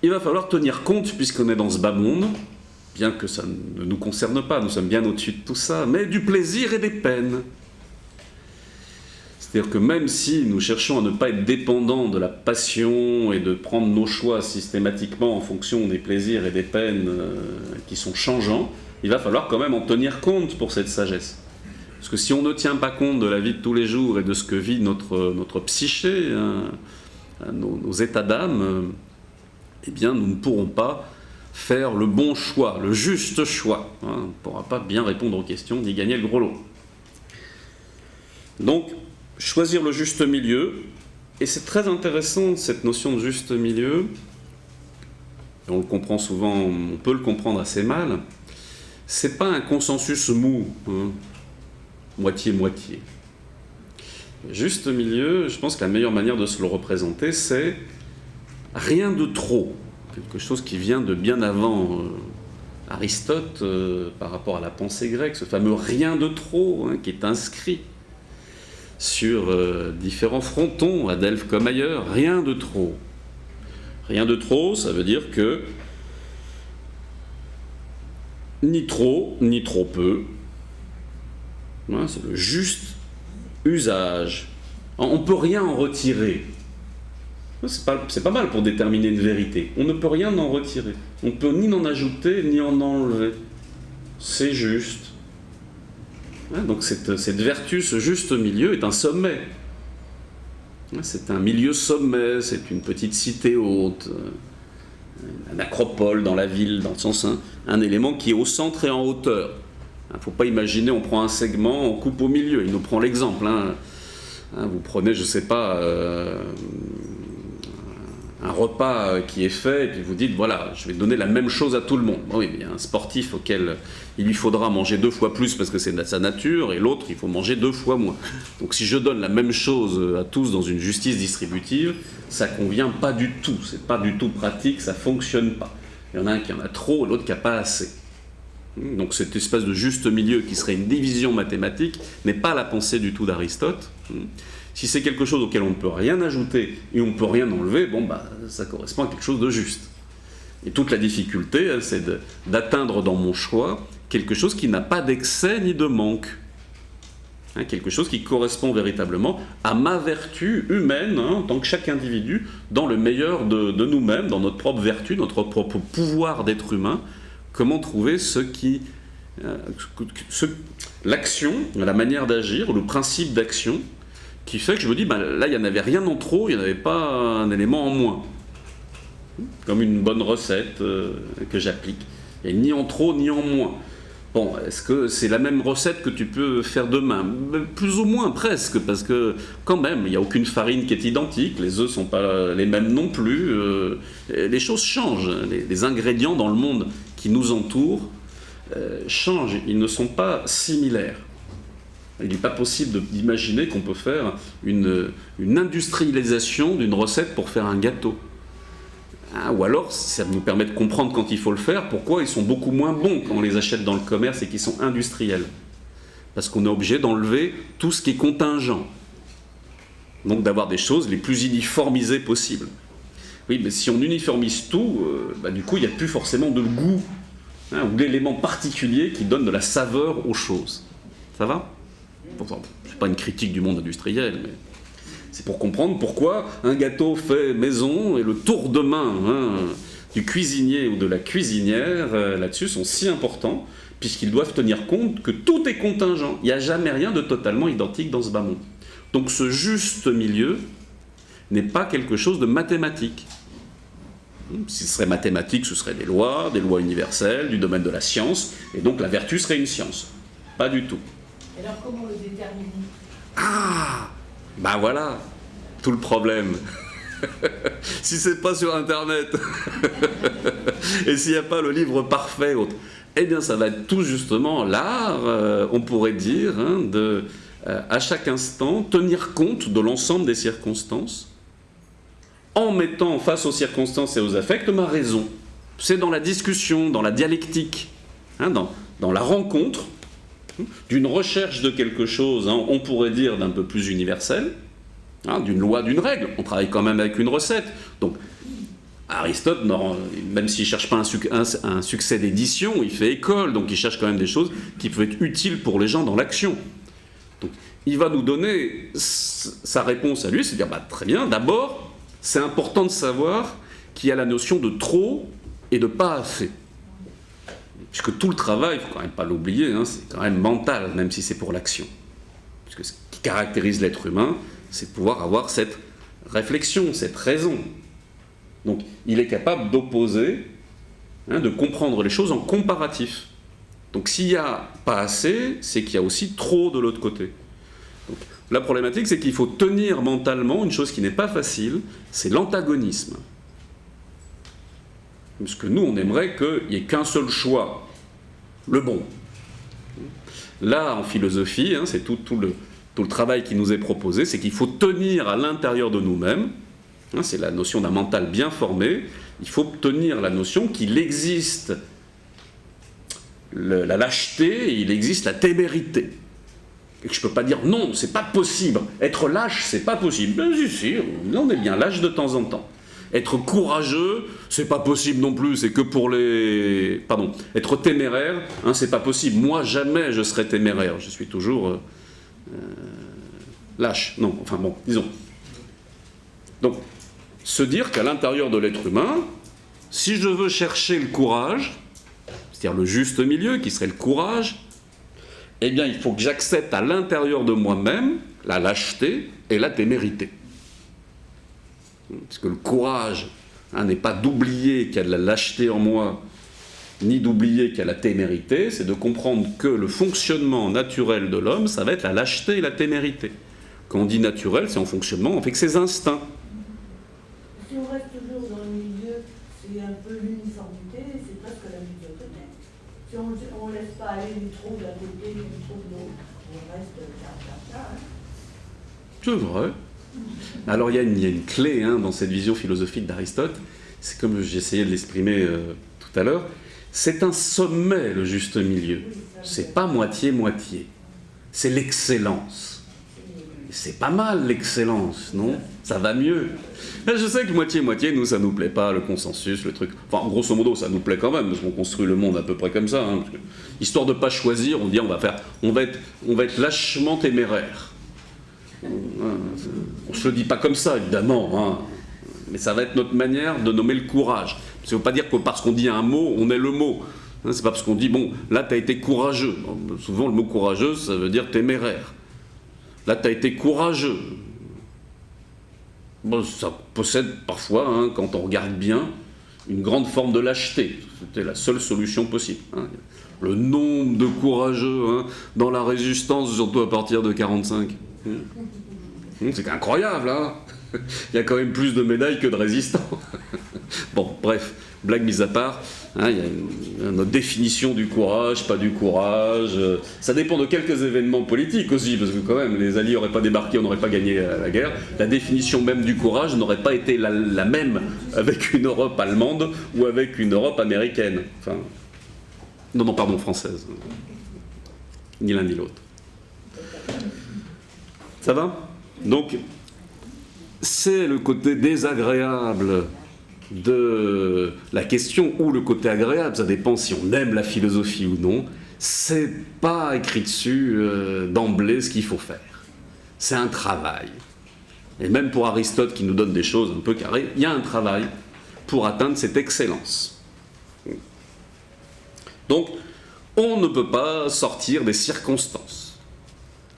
il va falloir tenir compte, puisqu'on est dans ce bas monde, bien que ça ne nous concerne pas, nous sommes bien au-dessus de tout ça, mais du plaisir et des peines. C'est-à-dire que même si nous cherchons à ne pas être dépendants de la passion et de prendre nos choix systématiquement en fonction des plaisirs et des peines qui sont changeants, il va falloir quand même en tenir compte pour cette sagesse. Parce que si on ne tient pas compte de la vie de tous les jours et de ce que vit notre psyché, hein, nos états d'âme, eh bien nous ne pourrons pas faire le bon choix, le juste choix. Hein, on ne pourra pas bien répondre aux questions ni gagner le gros lot. Donc, choisir le juste milieu, et c'est très intéressant cette notion de juste milieu, et on le comprend souvent, on peut le comprendre assez mal, c'est pas un consensus mou, hein, moitié-moitié. Juste milieu, je pense que la meilleure manière de se le représenter, c'est rien de trop, quelque chose qui vient de bien avant Aristote par rapport à la pensée grecque, ce fameux rien de trop hein, qui est inscrit sur différents frontons, à Delphes comme ailleurs, rien de trop. Rien de trop, ça veut dire que ni trop peu, hein, c'est le juste usage. On ne peut rien en retirer. C'est pas mal pour déterminer une vérité. On ne peut rien en retirer. On ne peut ni en ajouter, ni en enlever. C'est juste. Hein, donc cette vertu, ce juste milieu, est un sommet. Hein, c'est un milieu sommet, c'est une petite cité haute, une acropole dans la ville, dans le sens, un élément qui est au centre et en hauteur. Il ne faut pas imaginer, on prend un segment, on coupe au milieu. Il nous prend l'exemple. Vous prenez, je ne sais pas, un repas qui est fait, et puis vous dites, voilà, je vais donner la même chose à tout le monde. Bon, oui, mais il y a un sportif auquel il lui faudra manger 2 fois plus parce que c'est de sa nature, et l'autre, il faut manger 2 fois moins. Donc si je donne la même chose à tous dans une justice distributive, ça ne convient pas du tout, c'est pas du tout pratique, ça ne fonctionne pas. Il y en a un qui en a trop, l'autre qui n'a pas assez. Donc cette espèce de juste milieu qui serait une division mathématique n'est pas la pensée du tout d'Aristote. Si c'est quelque chose auquel on ne peut rien ajouter et on ne peut rien enlever, bon, ça correspond à quelque chose de juste. Et toute la difficulté, c'est d'atteindre dans mon choix quelque chose qui n'a pas d'excès ni de manque. Hein, quelque chose qui correspond véritablement à ma vertu humaine, en tant que chaque individu, dans le meilleur de nous-mêmes, dans notre propre vertu, notre propre pouvoir d'être humain. Comment trouver l'action, la manière d'agir, le principe d'action, qui fait que je me dis, là, il n'y en avait rien en trop, il n'y en avait pas un élément en moins. Comme une bonne recette que j'applique. Il n'y a ni en trop, ni en moins. Bon, est-ce que c'est la même recette que tu peux faire demain ? Plus ou moins, presque, parce que, quand même, il n'y a aucune farine qui est identique, les œufs ne sont pas les mêmes non plus, les choses changent. Les ingrédients dans le monde qui nous entoure changent, ils ne sont pas similaires. Il n'est pas possible d'imaginer qu'on peut faire une industrialisation d'une recette pour faire un gâteau. Ou alors, ça nous permet de comprendre quand il faut le faire, pourquoi ils sont beaucoup moins bons quand on les achète dans le commerce et qu'ils sont industriels. Parce qu'on est obligé d'enlever tout ce qui est contingent. Donc d'avoir des choses les plus uniformisées possibles. Oui, mais si on uniformise tout, du coup, il n'y a plus forcément de goût, ou d'éléments particuliers qui donnent de la saveur aux choses. Ça va ? Pourtant, ce n'est pas une critique du monde industriel, mais c'est pour comprendre pourquoi un gâteau fait maison et le tour de main du cuisinier ou de la cuisinière là-dessus sont si importants, puisqu'ils doivent tenir compte que tout est contingent. Il n'y a jamais rien de totalement identique dans ce bas monde. Donc ce juste milieu n'est pas quelque chose de mathématique. Si ce serait mathématique, ce serait des lois universelles, du domaine de la science, et donc la vertu serait une science. Pas du tout. Et alors comment le déterminer ? Voilà, tout le problème. Si c'est pas sur Internet, et s'il n'y a pas le livre parfait, eh bien ça va être tout justement l'art, on pourrait dire, de, à chaque instant, tenir compte de l'ensemble des circonstances, en mettant face aux circonstances et aux affects ma raison. C'est dans la discussion, dans la dialectique, hein, dans la rencontre d'une recherche de quelque chose, hein, on pourrait dire d'un peu plus universel, hein, d'une loi, d'une règle. On travaille quand même avec une recette. Donc, Aristote, même s'il ne cherche pas un succès d'édition, il fait école, donc il cherche quand même des choses qui peuvent être utiles pour les gens dans l'action. Donc, il va nous donner sa réponse à lui, c'est de dire, bah, très bien, d'abord, c'est important de savoir qu'il y a la notion de trop et de pas assez. Puisque tout le travail, il ne faut quand même pas l'oublier, hein, c'est quand même mental, même si c'est pour l'action. Puisque ce qui caractérise l'être humain, c'est de pouvoir avoir cette réflexion, cette raison. Donc, il est capable d'opposer, hein, de comprendre les choses en comparatif. Donc, s'il n'y a pas assez, c'est qu'il y a aussi trop de l'autre côté. Donc, la problématique, c'est qu'il faut tenir mentalement une chose qui n'est pas facile, c'est l'antagonisme. Parce que nous, on aimerait qu'il n'y ait qu'un seul choix, le bon. Là, en philosophie, hein, c'est tout le travail qui nous est proposé, c'est qu'il faut tenir à l'intérieur de nous-mêmes, hein, c'est la notion d'un mental bien formé, il faut tenir la notion qu'il existe la lâcheté et il existe la témérité. Et que je ne peux pas dire non, c'est pas possible, être lâche, c'est pas possible. Ben si, on est bien lâche de temps en temps. Être courageux, c'est pas possible non plus, c'est que pour les... Pardon, être téméraire, hein, c'est pas possible. Moi, jamais je serai téméraire, je suis toujours lâche. Non, enfin bon, disons. Donc, se dire qu'à l'intérieur de l'être humain, si je veux chercher le courage, c'est-à-dire le juste milieu, qui serait le courage, eh bien, il faut que j'accepte à l'intérieur de moi-même la lâcheté et la témérité. Parce que le courage, hein, n'est pas d'oublier qu'il y a de la lâcheté en moi, ni d'oublier qu'il y a la témérité, c'est de comprendre que le fonctionnement naturel de l'homme, ça va être la lâcheté et la témérité. Quand on dit naturel, c'est en fonctionnement avec ses instincts. Si on reste toujours dans le milieu, c'est un peu l'uniformité, c'est presque la médiocrité. Si on ne laisse pas aller du trop d'un côté, du trop de l'autre, on reste là. Hein. C'est vrai. Alors il y a une clé, hein, dans cette vision philosophique d'Aristote, c'est comme j'essayais de l'exprimer tout à l'heure, c'est un sommet, le juste milieu. C'est pas moitié-moitié, c'est l'excellence. C'est pas mal l'excellence, non? Ça va mieux. Je sais que moitié-moitié, nous, ça nous plaît pas, le consensus, le truc. Enfin, grosso modo, ça nous plaît quand même, parce qu'on construit le monde à peu près comme ça. Hein, parce que, histoire de pas choisir, on dit on va être lâchement téméraire. On ne se le dit pas comme ça, évidemment, hein, mais ça va être notre manière de nommer le courage. Ça ne veut pas dire que parce qu'on dit un mot, on est le mot. Hein, c'est pas parce qu'on dit, bon, là, tu as été courageux. Souvent, le mot courageux, ça veut dire téméraire. Là, tu as été courageux. Bon, ça possède parfois, hein, quand on regarde bien, une grande forme de lâcheté. C'était la seule solution possible. Hein. Le nombre de courageux, hein, dans la résistance, surtout à partir de 45. C'est incroyable, hein. Il y a quand même plus de médailles que de résistants. Bon, bref, blague mise à part, hein, il y a notre définition du courage, pas du courage. Ça dépend de quelques événements politiques aussi, parce que quand même, les Alliés n'auraient pas débarqué, on n'aurait pas gagné la guerre. La définition même du courage n'aurait pas été la même avec une Europe allemande ou avec une Europe américaine. Enfin, non, pardon, française. Ni l'un ni l'autre. Ça va? Donc, c'est le côté désagréable de la question, ou le côté agréable, ça dépend si on aime la philosophie ou non. C'est pas écrit dessus d'emblée ce qu'il faut faire. C'est un travail. Et même pour Aristote qui nous donne des choses un peu carrées, il y a un travail pour atteindre cette excellence. Donc, on ne peut pas sortir des circonstances.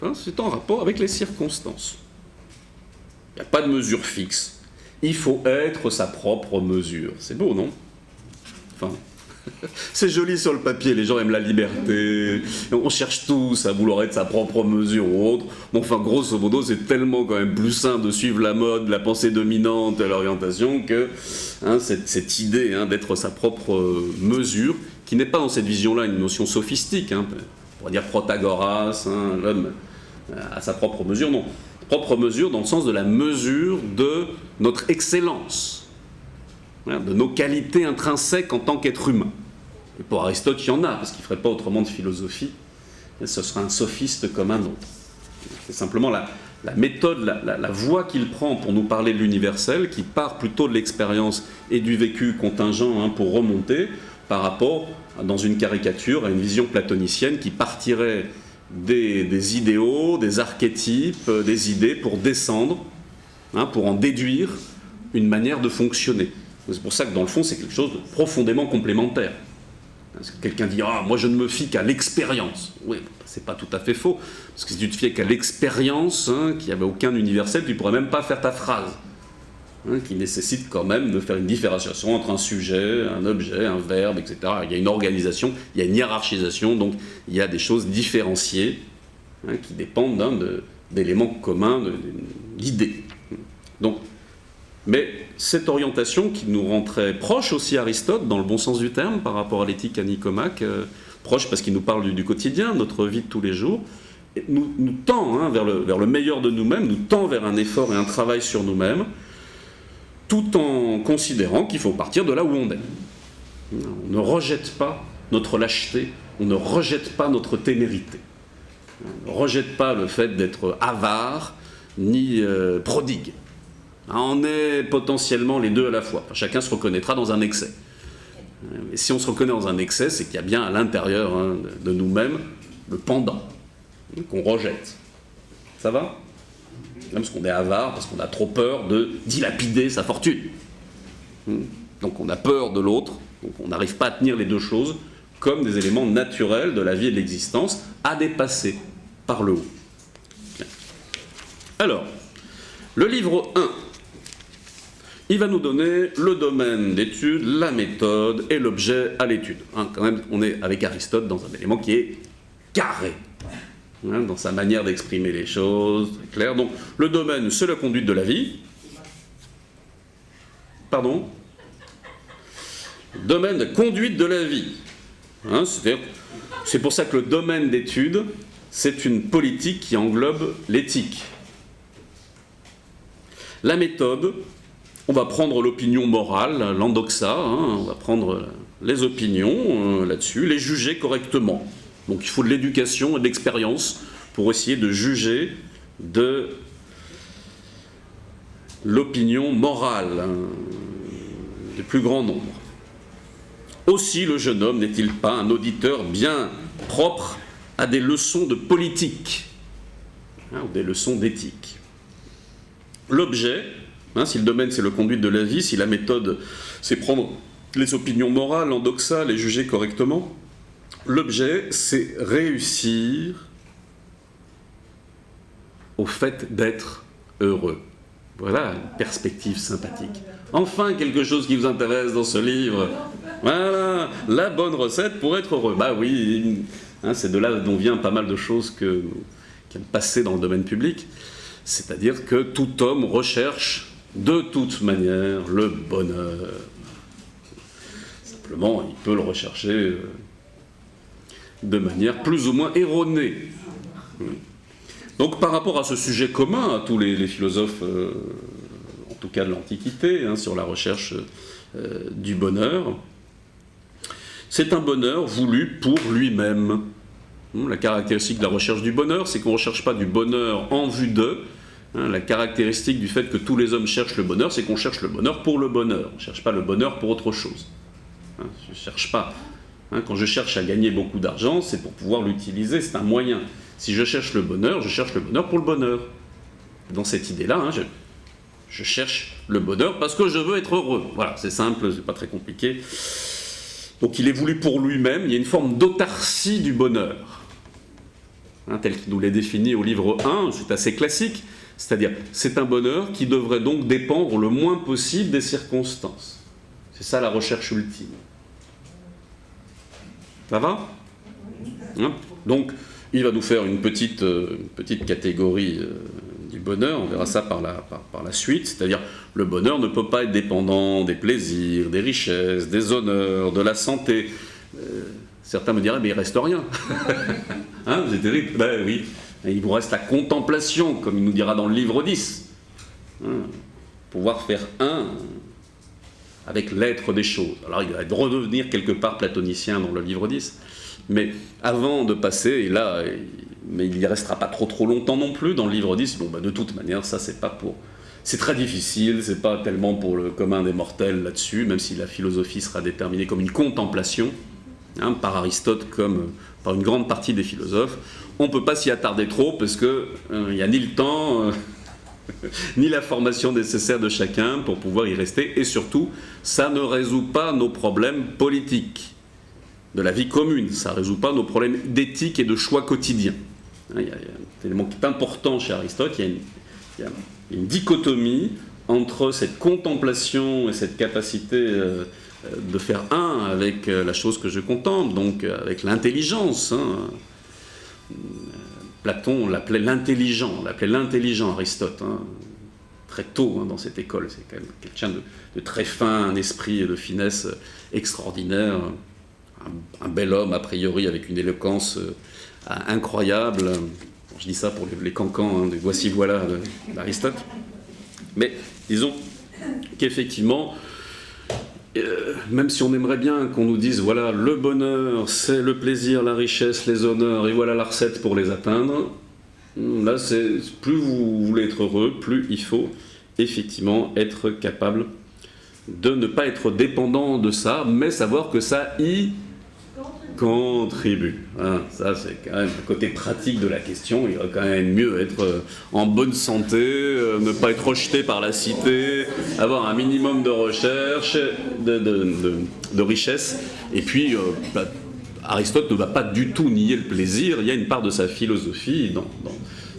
Hein, c'est en rapport avec les circonstances. Il n'y a pas de mesure fixe. Il faut être sa propre mesure. C'est beau, non? Enfin, c'est joli sur le papier, les gens aiment la liberté, on cherche tous à vouloir être sa propre mesure ou autre. Bon, enfin, grosso modo, c'est tellement quand même plus simple de suivre la mode, la pensée dominante et l'orientation que hein, cette idée hein, d'être sa propre mesure, qui n'est pas dans cette vision-là une notion sophistique, hein, on pourrait dire Protagoras, hein, l'homme à sa propre mesure, non. Propre mesure dans le sens de la mesure de notre excellence. de nos qualités intrinsèques en tant qu'être humain. Et pour Aristote, il y en a, parce qu'il ne ferait pas autrement de philosophie, et ce sera un sophiste comme un autre. C'est simplement la méthode, la voie qu'il prend pour nous parler de l'universel, qui part plutôt de l'expérience et du vécu contingent pour remonter, par rapport, dans une caricature, à une vision platonicienne qui partirait des idéaux, des archétypes, des idées pour descendre, pour en déduire une manière de fonctionner. C'est pour ça que dans le fond, c'est quelque chose de profondément complémentaire. Parce que quelqu'un dit « Ah, moi je ne me fie qu'à l'expérience ». Oui, c'est pas tout à fait faux. Parce que si tu te fiais qu'à l'expérience, qu'il n'y avait aucun universel, tu ne pourrais même pas faire ta phrase. Qui nécessite quand même de faire une différenciation entre un sujet, un objet, un verbe, etc. Il y a une organisation, il y a une hiérarchisation, donc il y a des choses différenciées qui dépendent d'éléments communs, d'idées. Donc, mais cette orientation qui nous rend très proche aussi Aristote, dans le bon sens du terme, par rapport à l'éthique à Nicomaque, proche parce qu'il nous parle du quotidien, de notre vie de tous les jours, nous tend vers le meilleur de nous-mêmes, nous tend vers un effort et un travail sur nous-mêmes, tout en considérant qu'il faut partir de là où on est. On ne rejette pas notre lâcheté, on ne rejette pas notre témérité. On ne rejette pas le fait d'être avare, ni prodigue. On est potentiellement les deux à la fois. Chacun se reconnaîtra dans un excès. Et si on se reconnaît dans un excès, c'est qu'il y a bien à l'intérieur de nous-mêmes le pendant qu'on rejette. Ça va ? Parce qu'on est avare, parce qu'on a trop peur de dilapider sa fortune. Donc on a peur de l'autre, donc on n'arrive pas à tenir les deux choses comme des éléments naturels de la vie et de l'existence à dépasser par le haut. Alors, le livre 1, il va nous donner le domaine d'étude, la méthode et l'objet à l'étude. Quand même, on est avec Aristote dans un élément qui est carré. Dans sa manière d'exprimer les choses, très clair. Donc, le domaine, c'est la conduite de la vie. Pardon ? Domaine de conduite de la vie. C'est pour ça que le domaine d'étude, c'est une politique qui englobe l'éthique. La méthode, on va prendre l'opinion morale, l'endoxa, on va prendre les opinions là-dessus, les juger correctement. Donc il faut de l'éducation et de l'expérience pour essayer de juger de l'opinion morale du plus grand nombre. Aussi, le jeune homme n'est-il pas un auditeur bien propre à des leçons de politique, ou des leçons d'éthique. L'objet, si le domaine c'est le conduite de la vie, si la méthode c'est prendre les opinions morales, l'endoxa, les juger correctement, l'objet, c'est réussir au fait d'être heureux. Voilà une perspective sympathique. Enfin, quelque chose qui vous intéresse dans ce livre. Voilà, la bonne recette pour être heureux. Bah oui, c'est de là dont vient pas mal de choses qui aiment passer dans le domaine public. C'est-à-dire que tout homme recherche de toute manière le bonheur. Simplement, il peut le rechercher de manière plus ou moins erronée. Donc par rapport à ce sujet commun à tous les philosophes, en tout cas de l'Antiquité, sur la recherche du bonheur, c'est un bonheur voulu pour lui-même. La caractéristique de la recherche du bonheur, c'est qu'on ne recherche pas du bonheur en vue d'eux. La caractéristique du fait que tous les hommes cherchent le bonheur, c'est qu'on cherche le bonheur pour le bonheur. On ne cherche pas le bonheur pour autre chose. Je ne cherche pas. Quand je cherche à gagner beaucoup d'argent, c'est pour pouvoir l'utiliser, c'est un moyen. Si je cherche le bonheur pour le bonheur. Dans cette idée-là, je cherche le bonheur parce que je veux être heureux. Voilà, c'est simple, c'est pas très compliqué. Donc il est voulu pour lui-même, il y a une forme d'autarcie du bonheur. Tel qu'il nous l'est défini au livre 1, c'est assez classique. C'est-à-dire, c'est un bonheur qui devrait donc dépendre le moins possible des circonstances. C'est ça la recherche ultime. Ça va ? Donc, il va nous faire une petite catégorie du bonheur, on verra ça par la suite, c'est-à-dire le bonheur ne peut pas être dépendant des plaisirs, des richesses, des honneurs, de la santé. Certains me diraient, mais il ne reste rien. Vous êtes terrible. Ben oui, il vous reste la contemplation, comme il nous dira dans le livre 10. Pouvoir faire un avec l'être des choses. Alors il va redevenir quelque part platonicien dans le livre 10, mais avant de passer, et là, mais il n'y restera pas trop longtemps non plus dans le livre 10, bon, de toute manière, ça c'est pas pour... C'est très difficile, c'est pas tellement pour le commun des mortels là-dessus, même si la philosophie sera déterminée comme une contemplation, hein, par Aristote comme par une grande partie des philosophes. On ne peut pas s'y attarder trop parce qu'il n'y a ni le temps, ni la formation nécessaire de chacun pour pouvoir y rester. Et surtout, ça ne résout pas nos problèmes politiques, de la vie commune. Ça ne résout pas nos problèmes d'éthique et de choix quotidiens. Il y a un élément qui est important chez Aristote, il y a une dichotomie entre cette contemplation et cette capacité de faire un avec la chose que je contemple, donc avec l'intelligence. Hein. Platon l'appelait l'intelligent Aristote, hein, très tôt, hein, dans cette école. C'est quand même quelqu'un de très fin, un esprit de finesse extraordinaire, un bel homme a priori avec une éloquence incroyable. Je dis ça pour les cancans, hein, de voici voilà d'Aristote. Mais disons qu'effectivement, même si on aimerait bien qu'on nous dise voilà, le bonheur, c'est le plaisir, la richesse, les honneurs, et voilà la recette pour les atteindre, là, c'est plus vous voulez être heureux, plus il faut effectivement être capable de ne pas être dépendant de ça, mais savoir que ça y contribue. Hein, ça, c'est quand même le côté pratique de la question. Il va quand même mieux être en bonne santé, ne pas être rejeté par la cité, avoir un minimum de recherche, de richesse. Et puis, Aristote ne va pas du tout nier le plaisir. Il y a une part de sa philosophie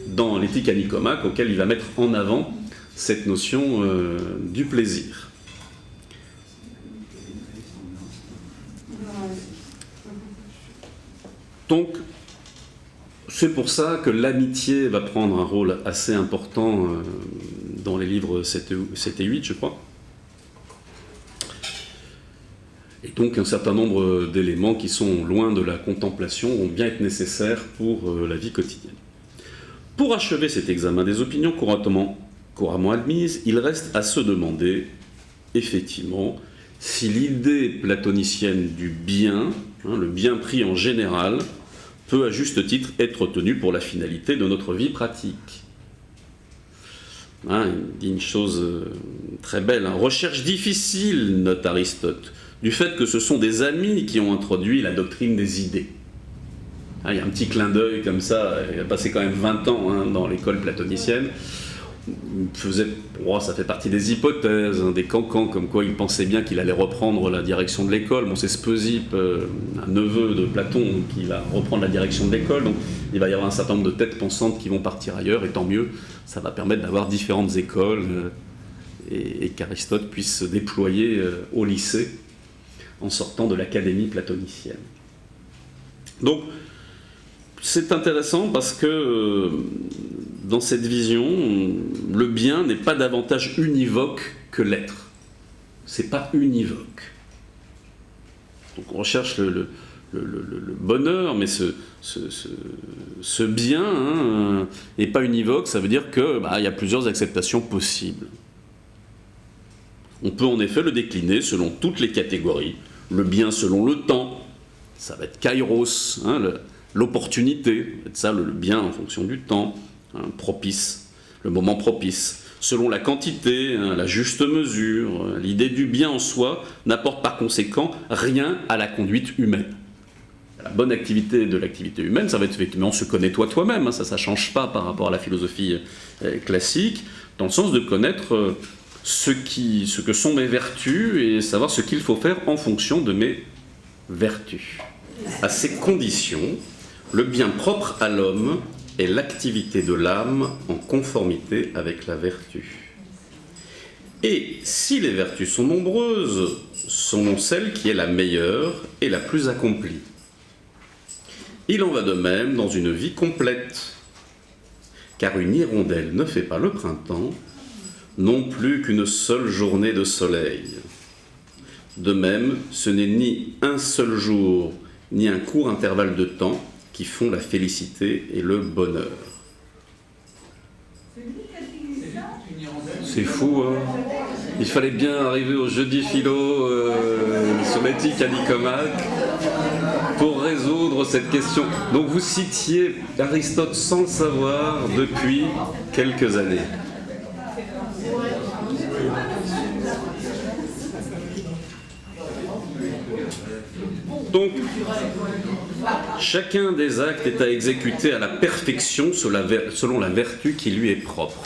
dans l'éthique à Nicomaque auquel il va mettre en avant cette notion du plaisir. Donc, c'est pour ça que l'amitié va prendre un rôle assez important dans les livres 7 et 8, je crois. Et donc, un certain nombre d'éléments qui sont loin de la contemplation vont bien être nécessaires pour la vie quotidienne. Pour achever cet examen des opinions couramment admises, il reste à se demander, effectivement, si l'idée platonicienne du bien, hein, le bien pris en général, peut à juste titre être tenue pour la finalité de notre vie pratique. Hein, il dit une chose très belle, hein. Recherche difficile, note Aristote, du fait que ce sont des amis qui ont introduit la doctrine des idées. Hein, il y a un petit clin d'œil comme ça, il a passé quand même 20 ans, hein, dans l'école platonicienne. Ça fait partie des hypothèses, hein, des cancans, comme quoi il pensait bien qu'il allait reprendre la direction de l'école. Bon, c'est Speusippe, un neveu de Platon, qui va reprendre la direction de l'école, donc il va y avoir un certain nombre de têtes pensantes qui vont partir ailleurs, et tant mieux, ça va permettre d'avoir différentes écoles, et qu'Aristote puisse se déployer au lycée en sortant de l'académie platonicienne. Donc, c'est intéressant parce que dans cette vision, le bien n'est pas davantage univoque que l'être. C'est pas univoque. Donc on recherche le bonheur, mais ce bien n'est pas univoque, ça veut dire qu'il y a plusieurs acceptations possibles. On peut en effet le décliner selon toutes les catégories. Le bien selon le temps, ça va être kairos, hein, l'opportunité, ça le bien en fonction du temps, hein, propice, le moment propice. Selon la quantité, hein, la juste mesure, l'idée du bien en soi n'apporte par conséquent rien à la conduite humaine. La bonne activité de l'activité humaine, ça va être effectivement se connaît toi-même, hein, ça ne change pas par rapport à la philosophie classique, dans le sens de connaître ce que sont mes vertus et savoir ce qu'il faut faire en fonction de mes vertus. À ces conditions, le bien propre à l'homme est l'activité de l'âme en conformité avec la vertu. Et si les vertus sont nombreuses, selon celle qui est la meilleure et la plus accomplie. Il en va de même dans une vie complète, car une hirondelle ne fait pas le printemps, non plus qu'une seule journée de soleil. De même, ce n'est ni un seul jour, ni un court intervalle de temps qui font la félicité et le bonheur. C'est lui qui a dit ça ? C'est fou, hein ? Il fallait bien arriver au jeudi philo sur l'éthique à Nicomaque pour résoudre cette question. Donc vous citiez Aristote sans le savoir depuis quelques années. Donc, chacun des actes est à exécuter à la perfection selon la vertu qui lui est propre.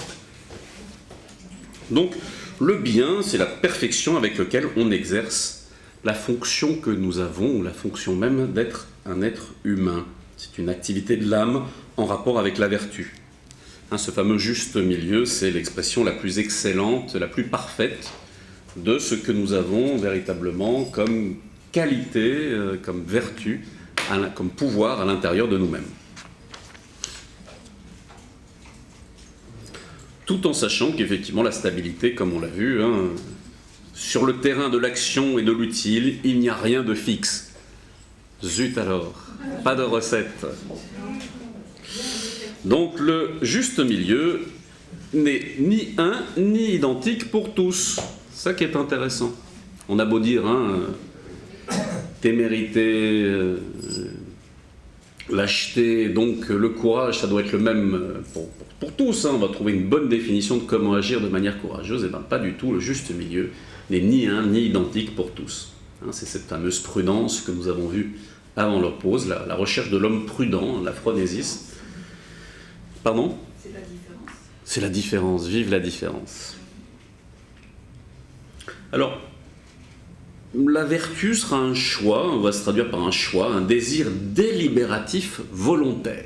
Donc, le bien, c'est la perfection avec laquelle on exerce la fonction que nous avons, ou la fonction même d'être un être humain. C'est une activité de l'âme en rapport avec la vertu. Ce fameux juste milieu, c'est l'expression la plus excellente, la plus parfaite de ce que nous avons véritablement comme qualité, comme vertu, comme pouvoir à l'intérieur de nous-mêmes. Tout en sachant qu'effectivement la stabilité, comme on l'a vu, sur le terrain de l'action et de l'utile, il n'y a rien de fixe. Zut alors, pas de recette. Donc le juste milieu n'est ni un ni identique pour tous. C'est ça qui est intéressant. On a beau dire, témérité, lâcheté, donc le courage, ça doit être le même pour tous. On va trouver une bonne définition de comment agir de manière courageuse. Et bien pas du tout, le juste milieu n'est ni un ni identique pour tous. C'est cette fameuse prudence que nous avons vue avant leur pause, la recherche de l'homme prudent, la phronésis. Pardon ? C'est la différence. C'est la différence, vive la différence. Alors, la vertu sera un choix, on va se traduire par un choix, un désir délibératif volontaire.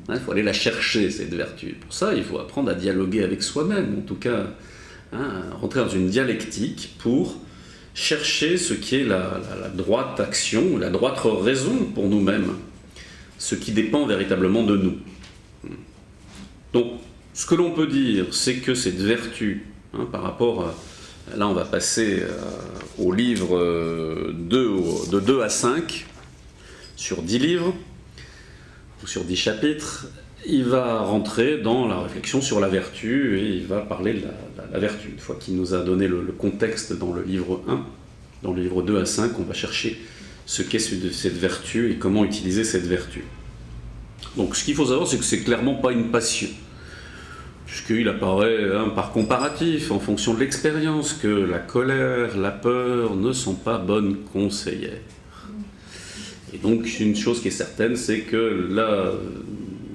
Il faut aller la chercher, cette vertu. Pour ça, il faut apprendre à dialoguer avec soi-même, en tout cas, rentrer dans une dialectique pour chercher ce qui est la droite action, la droite raison pour nous-mêmes, ce qui dépend véritablement de nous. Donc, ce que l'on peut dire, c'est que cette vertu, par rapport à... Là, on va passer au livre de 2 à 5, sur 10 livres, ou sur 10 chapitres. Il va rentrer dans la réflexion sur la vertu, et il va parler de la vertu. Une fois qu'il nous a donné le contexte dans le livre 1, dans le livre 2 à 5, on va chercher ce qu'est cette vertu et comment utiliser cette vertu. Donc ce qu'il faut savoir, c'est que c'est clairement pas une passion, puisqu'il apparaît par comparatif, en fonction de l'expérience, que la colère, la peur ne sont pas bonnes conseillères. Et donc une chose qui est certaine, c'est que la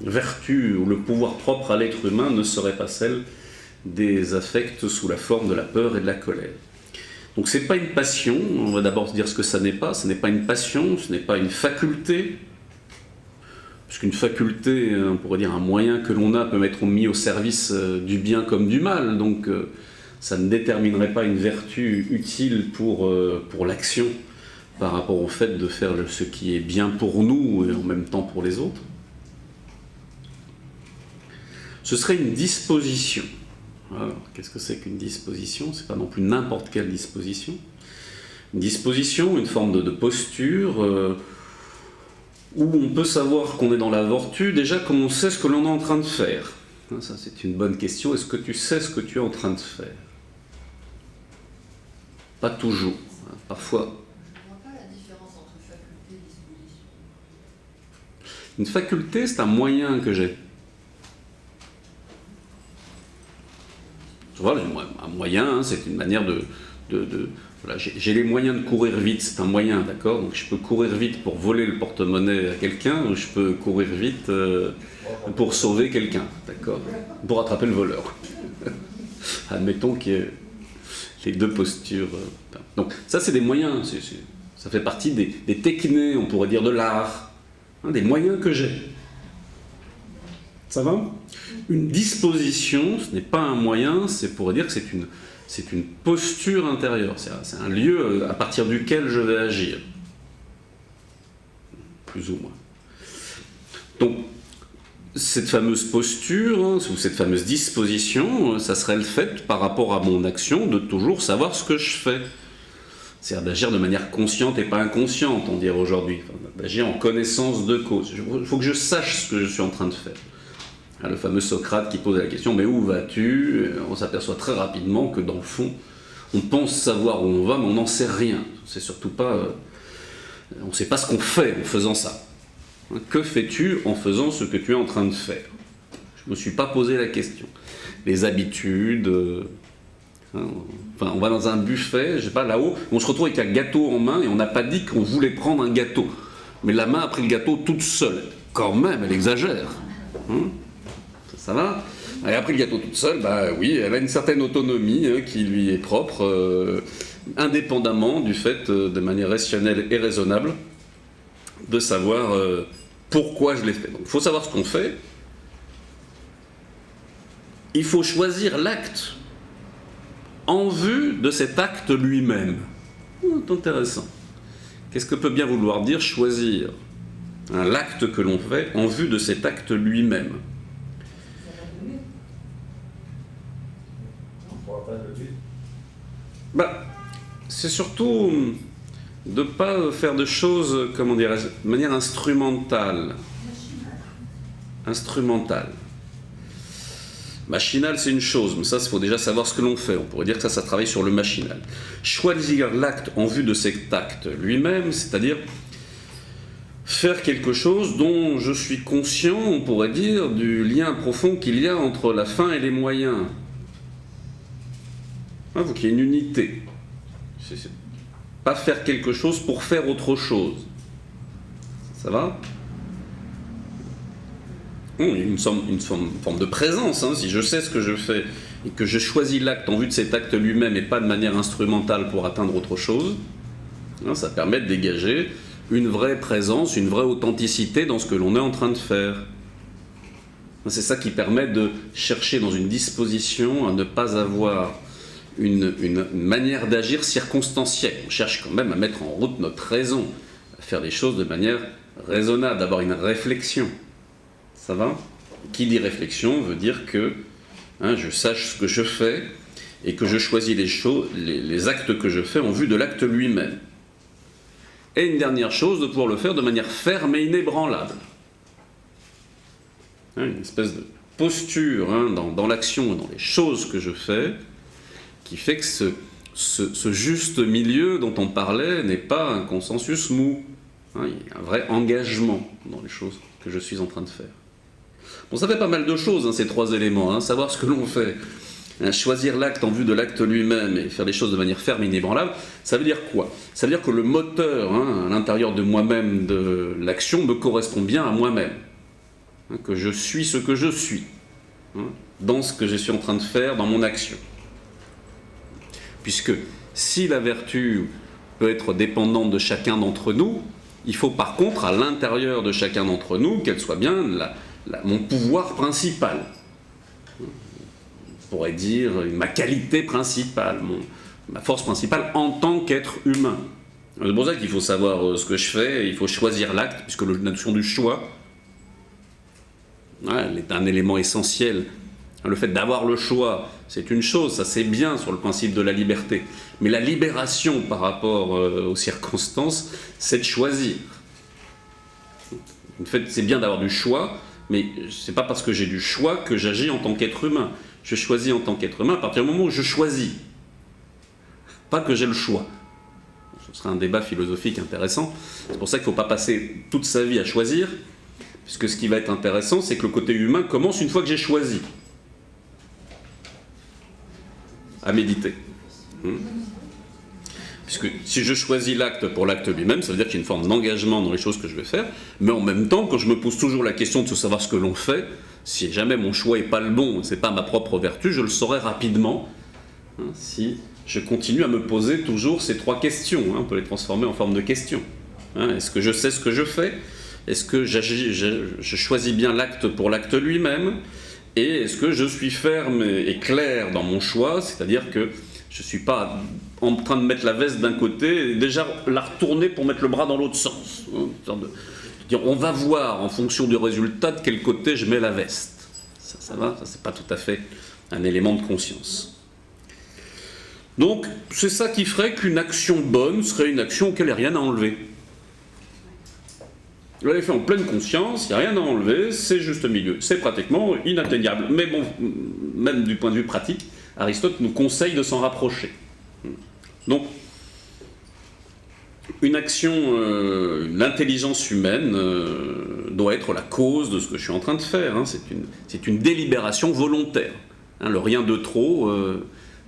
vertu ou le pouvoir propre à l'être humain ne serait pas celle des affects sous la forme de la peur et de la colère. Donc c'est pas une passion, on va d'abord se dire ce que ça n'est pas. Ce n'est pas une passion, ce n'est pas une faculté, puisqu'une faculté, on pourrait dire un moyen que l'on a, peut être mis au service du bien comme du mal, donc ça ne déterminerait pas une vertu utile pour l'action par rapport au fait de faire ce qui est bien pour nous et en même temps pour les autres. Ce serait une disposition. Alors, qu'est-ce que c'est qu'une disposition ? C'est pas non plus n'importe quelle disposition. Une disposition, une forme de posture où on peut savoir qu'on est dans la vertu déjà quand on sait ce que l'on est en train de faire. Ça, c'est une bonne question. Est-ce que tu sais ce que tu es en train de faire ? Pas toujours. Parfois. Je ne vois pas la différence entre faculté et disposition. Une faculté, c'est un moyen que j'ai. Tu vois, un moyen, c'est une manière de voilà, j'ai les moyens de courir vite, c'est un moyen, d'accord ? Donc je peux courir vite pour voler le porte-monnaie à quelqu'un, ou je peux courir vite pour sauver quelqu'un, d'accord ? Pour attraper le voleur. Admettons qu'il y ait les deux postures. Donc ça, c'est des moyens, ça fait partie des techniques, on pourrait dire, de l'art, des moyens que j'ai. Ça va ? Une disposition, ce n'est pas un moyen, c'est pour dire que c'est une posture intérieure, c'est un lieu à partir duquel je vais agir. Plus ou moins. Donc, cette fameuse posture, ou cette fameuse disposition, ça serait le fait, par rapport à mon action, de toujours savoir ce que je fais. C'est-à-dire d'agir de manière consciente et pas inconsciente, on dirait aujourd'hui. D'agir en connaissance de cause. Il faut que je sache ce que je suis en train de faire. Le fameux Socrate qui pose la question « Mais où vas-tu ?» On s'aperçoit très rapidement que dans le fond, on pense savoir où on va, mais on n'en sait rien. C'est surtout pas... on ne sait pas ce qu'on fait en faisant ça. Que fais-tu en faisant ce que tu es en train de faire? Je ne me suis pas posé la question. Les habitudes... enfin, on va dans un buffet, je sais pas, là-haut, on se retrouve avec un gâteau en main et on n'a pas dit qu'on voulait prendre un gâteau. Mais la main a pris le gâteau toute seule. Quand même, elle exagère. Ça va? Elle a pris le gâteau toute seule, bah oui, elle a une certaine autonomie qui lui est propre, indépendamment du fait, de manière rationnelle et raisonnable, de savoir pourquoi je l'ai fait. Donc il faut savoir ce qu'on fait. Il faut choisir l'acte en vue de cet acte lui-même. C'est intéressant. Qu'est-ce que peut bien vouloir dire choisir l'acte que l'on fait en vue de cet acte lui-même? C'est surtout de ne pas faire de choses, comment dirais-je, de manière instrumentale. Instrumentale. Machinal, c'est une chose, mais ça, il faut déjà savoir ce que l'on fait. On pourrait dire que ça travaille sur le machinal. Choisir l'acte en vue de cet acte lui-même, c'est-à-dire faire quelque chose dont je suis conscient, on pourrait dire, du lien profond qu'il y a entre la fin et les moyens. Il faut qu'il y ait une unité. C'est pas faire quelque chose pour faire autre chose. Ça va? Une forme de présence. Si je sais ce que je fais et que je choisis l'acte en vue de cet acte lui-même et pas de manière instrumentale pour atteindre autre chose, ça permet de dégager une vraie présence, une vraie authenticité dans ce que l'on est en train de faire. C'est ça qui permet de chercher dans une disposition à ne pas avoir une manière d'agir circonstancielle. On cherche quand même à mettre en route notre raison, à faire les choses de manière raisonnable, d'avoir une réflexion. Ça va? Qui dit réflexion veut dire que je sache ce que je fais et que je choisis les actes que je fais en vue de l'acte lui-même. Et une dernière chose, de pouvoir le faire de manière ferme et inébranlable. Une espèce de posture dans l'action et dans les choses que je fais qui fait que ce juste milieu dont on parlait n'est pas un consensus mou. Il y a un vrai engagement dans les choses que je suis en train de faire. Bon, ça fait pas mal de choses, ces trois éléments. Savoir ce que l'on fait, choisir l'acte en vue de l'acte lui-même et faire les choses de manière ferme et inébranlable, ça veut dire quoi? Ça veut dire que le moteur à l'intérieur de moi-même de l'action me correspond bien à moi-même. Que je suis ce que je suis dans ce que je suis en train de faire, dans mon action. Puisque si la vertu peut être dépendante de chacun d'entre nous, il faut par contre à l'intérieur de chacun d'entre nous qu'elle soit bien mon pouvoir principal. On pourrait dire ma qualité principale, ma force principale en tant qu'être humain. C'est pour ça qu'il faut savoir ce que je fais, il faut choisir l'acte, puisque la notion du choix est un élément essentiel. Le fait d'avoir le choix, c'est une chose, ça c'est bien sur le principe de la liberté. Mais la libération par rapport aux circonstances, c'est de choisir. En fait, c'est bien d'avoir du choix, mais c'est pas parce que j'ai du choix que j'agis en tant qu'être humain. Je choisis en tant qu'être humain à partir du moment où je choisis. Pas que j'ai le choix. Ce serait un débat philosophique intéressant. C'est pour ça qu'il ne faut pas passer toute sa vie à choisir, puisque ce qui va être intéressant, c'est que le côté humain commence une fois que j'ai choisi. À méditer. Puisque si je choisis l'acte pour l'acte lui-même, ça veut dire qu'il y a une forme d'engagement dans les choses que je vais faire, mais en même temps, quand je me pose toujours la question de savoir ce que l'on fait, si jamais mon choix n'est pas le bon, c'est pas ma propre vertu, je le saurai rapidement, si je continue à me poser toujours ces trois questions. On peut les transformer en forme de questions. Est-ce que je sais ce que je fais? Est-ce que je choisis bien l'acte pour l'acte lui-même? Et est-ce que je suis ferme et clair dans mon choix? C'est-à-dire que je ne suis pas en train de mettre la veste d'un côté et déjà la retourner pour mettre le bras dans l'autre sens. Dire, on va voir en fonction du résultat de quel côté je mets la veste. Ça va? Ça, c'est pas tout à fait un élément de conscience. Donc, c'est ça qui ferait qu'une action bonne serait une action auquel il n'y a rien à enlever. Vous l'avez fait en pleine conscience, il n'y a rien à enlever, c'est juste milieu. C'est pratiquement inatteignable. Mais bon, même du point de vue pratique, Aristote nous conseille de s'en rapprocher. Donc, une action, l'intelligence humaine doit être la cause de ce que je suis en train de faire. Hein. C'est une délibération volontaire. Hein, le rien de trop,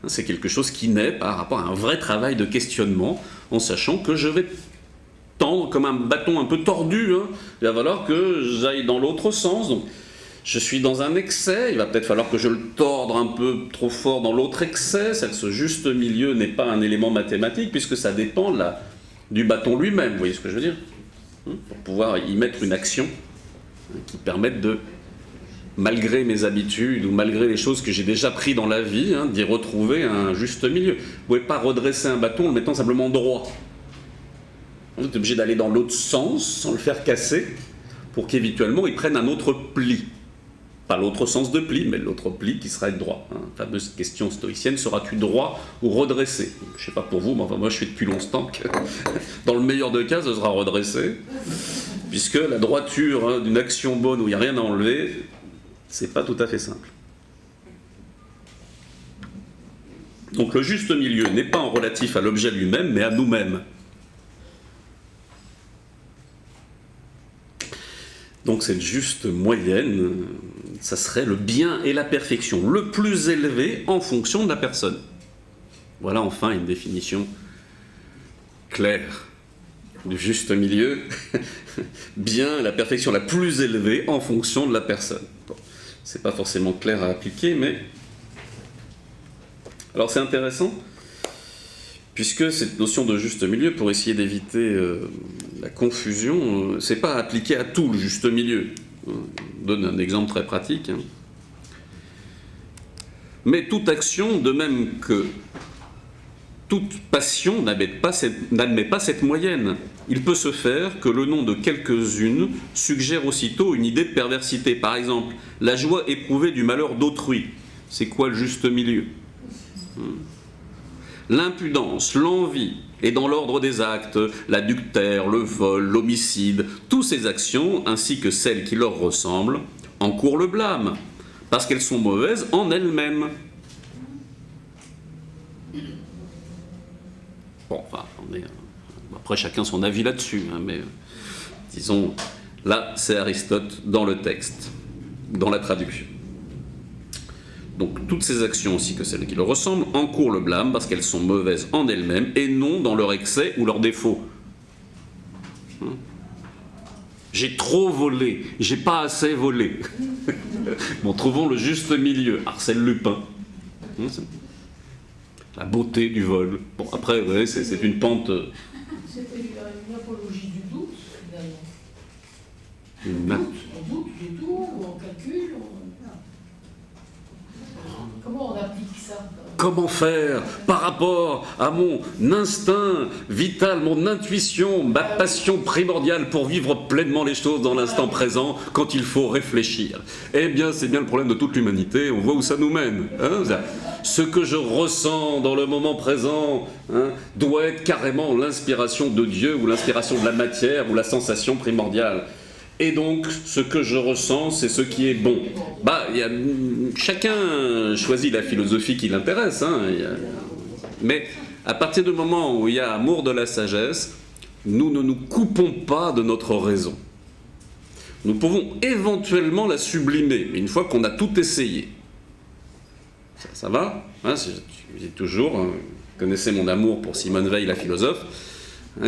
c'est quelque chose qui naît par rapport à un vrai travail de questionnement, en sachant que je vais tendre comme un bâton un peu tordu. Hein. Il va falloir que j'aille dans l'autre sens. Donc, je suis dans un excès, il va peut-être falloir que je le torde un peu trop fort dans l'autre excès. Ce juste milieu n'est pas un élément mathématique, puisque ça dépend du bâton lui-même, vous voyez ce que je veux dire ? Pour pouvoir y mettre une action qui permette de, malgré mes habitudes ou malgré les choses que j'ai déjà prises dans la vie, d'y retrouver un juste milieu. Vous ne pouvez pas redresser un bâton en le mettant simplement droit. Vous êtes obligé d'aller dans l'autre sens sans le faire casser pour qu'éventuellement il prenne un autre pli. Pas l'autre sens de pli, mais l'autre pli qui sera être droit. La fameuse question stoïcienne, seras-tu droit ou redressé ? Je ne sais pas pour vous, mais enfin moi je suis depuis longtemps que dans le meilleur des cas, ce sera redressé, puisque la droiture d'une action bonne où il n'y a rien à enlever, c'est pas tout à fait simple. Donc le juste milieu n'est pas en relatif à l'objet lui-même, mais à nous-mêmes. Donc cette juste moyenne, ça serait le bien et la perfection, le plus élevé en fonction de la personne. Voilà enfin une définition claire du juste milieu. Bien, la perfection la plus élevée en fonction de la personne. Bon, c'est pas forcément clair à appliquer, mais... Alors c'est intéressant, puisque cette notion de juste milieu, pour essayer d'éviter la confusion, c'est pas appliqué à tout le juste milieu. Je donne un exemple très pratique. Mais toute action, de même que toute passion, n'admet pas cette moyenne. Il peut se faire que le nom de quelques-unes suggère aussitôt une idée de perversité. Par exemple, la joie éprouvée du malheur d'autrui. C'est quoi le juste milieu ? L'impudence, l'envie, et dans l'ordre des actes, l'adultère, le vol, l'homicide, toutes ces actions, ainsi que celles qui leur ressemblent, encourent le blâme, parce qu'elles sont mauvaises en elles-mêmes. Bon, enfin, après chacun son avis là-dessus, mais disons, là c'est Aristote dans le texte, dans la traduction. Donc toutes ces actions, ainsi que celles qui leur ressemblent, encourent le blâme parce qu'elles sont mauvaises en elles-mêmes et non dans leur excès ou leur défaut. J'ai trop volé, j'ai pas assez volé. Bon, trouvons le juste milieu. Arsène Lupin. La beauté du vol. Bon, après, ouais, c'est une pente... C'était une apologie du doute, Une... finalement. On doute de tout, on calcule, Comment on applique ça ? Comment faire par rapport à mon instinct vital, mon intuition, ma passion primordiale pour vivre pleinement les choses dans l'instant présent quand il faut réfléchir ? Eh bien, c'est bien le problème de toute l'humanité, on voit où ça nous mène. Ce que je ressens dans le moment présent doit être carrément l'inspiration de Dieu ou l'inspiration de la matière ou la sensation primordiale. Et donc, ce que je ressens, c'est ce qui est bon. Chacun choisit la philosophie qui l'intéresse. Mais à partir du moment où il y a amour de la sagesse, nous ne nous coupons pas de notre raison. Nous pouvons éventuellement la sublimer, mais une fois qu'on a tout essayé. Ça va ? Je dis toujours, vous connaissez mon amour pour Simone Veil, la philosophe,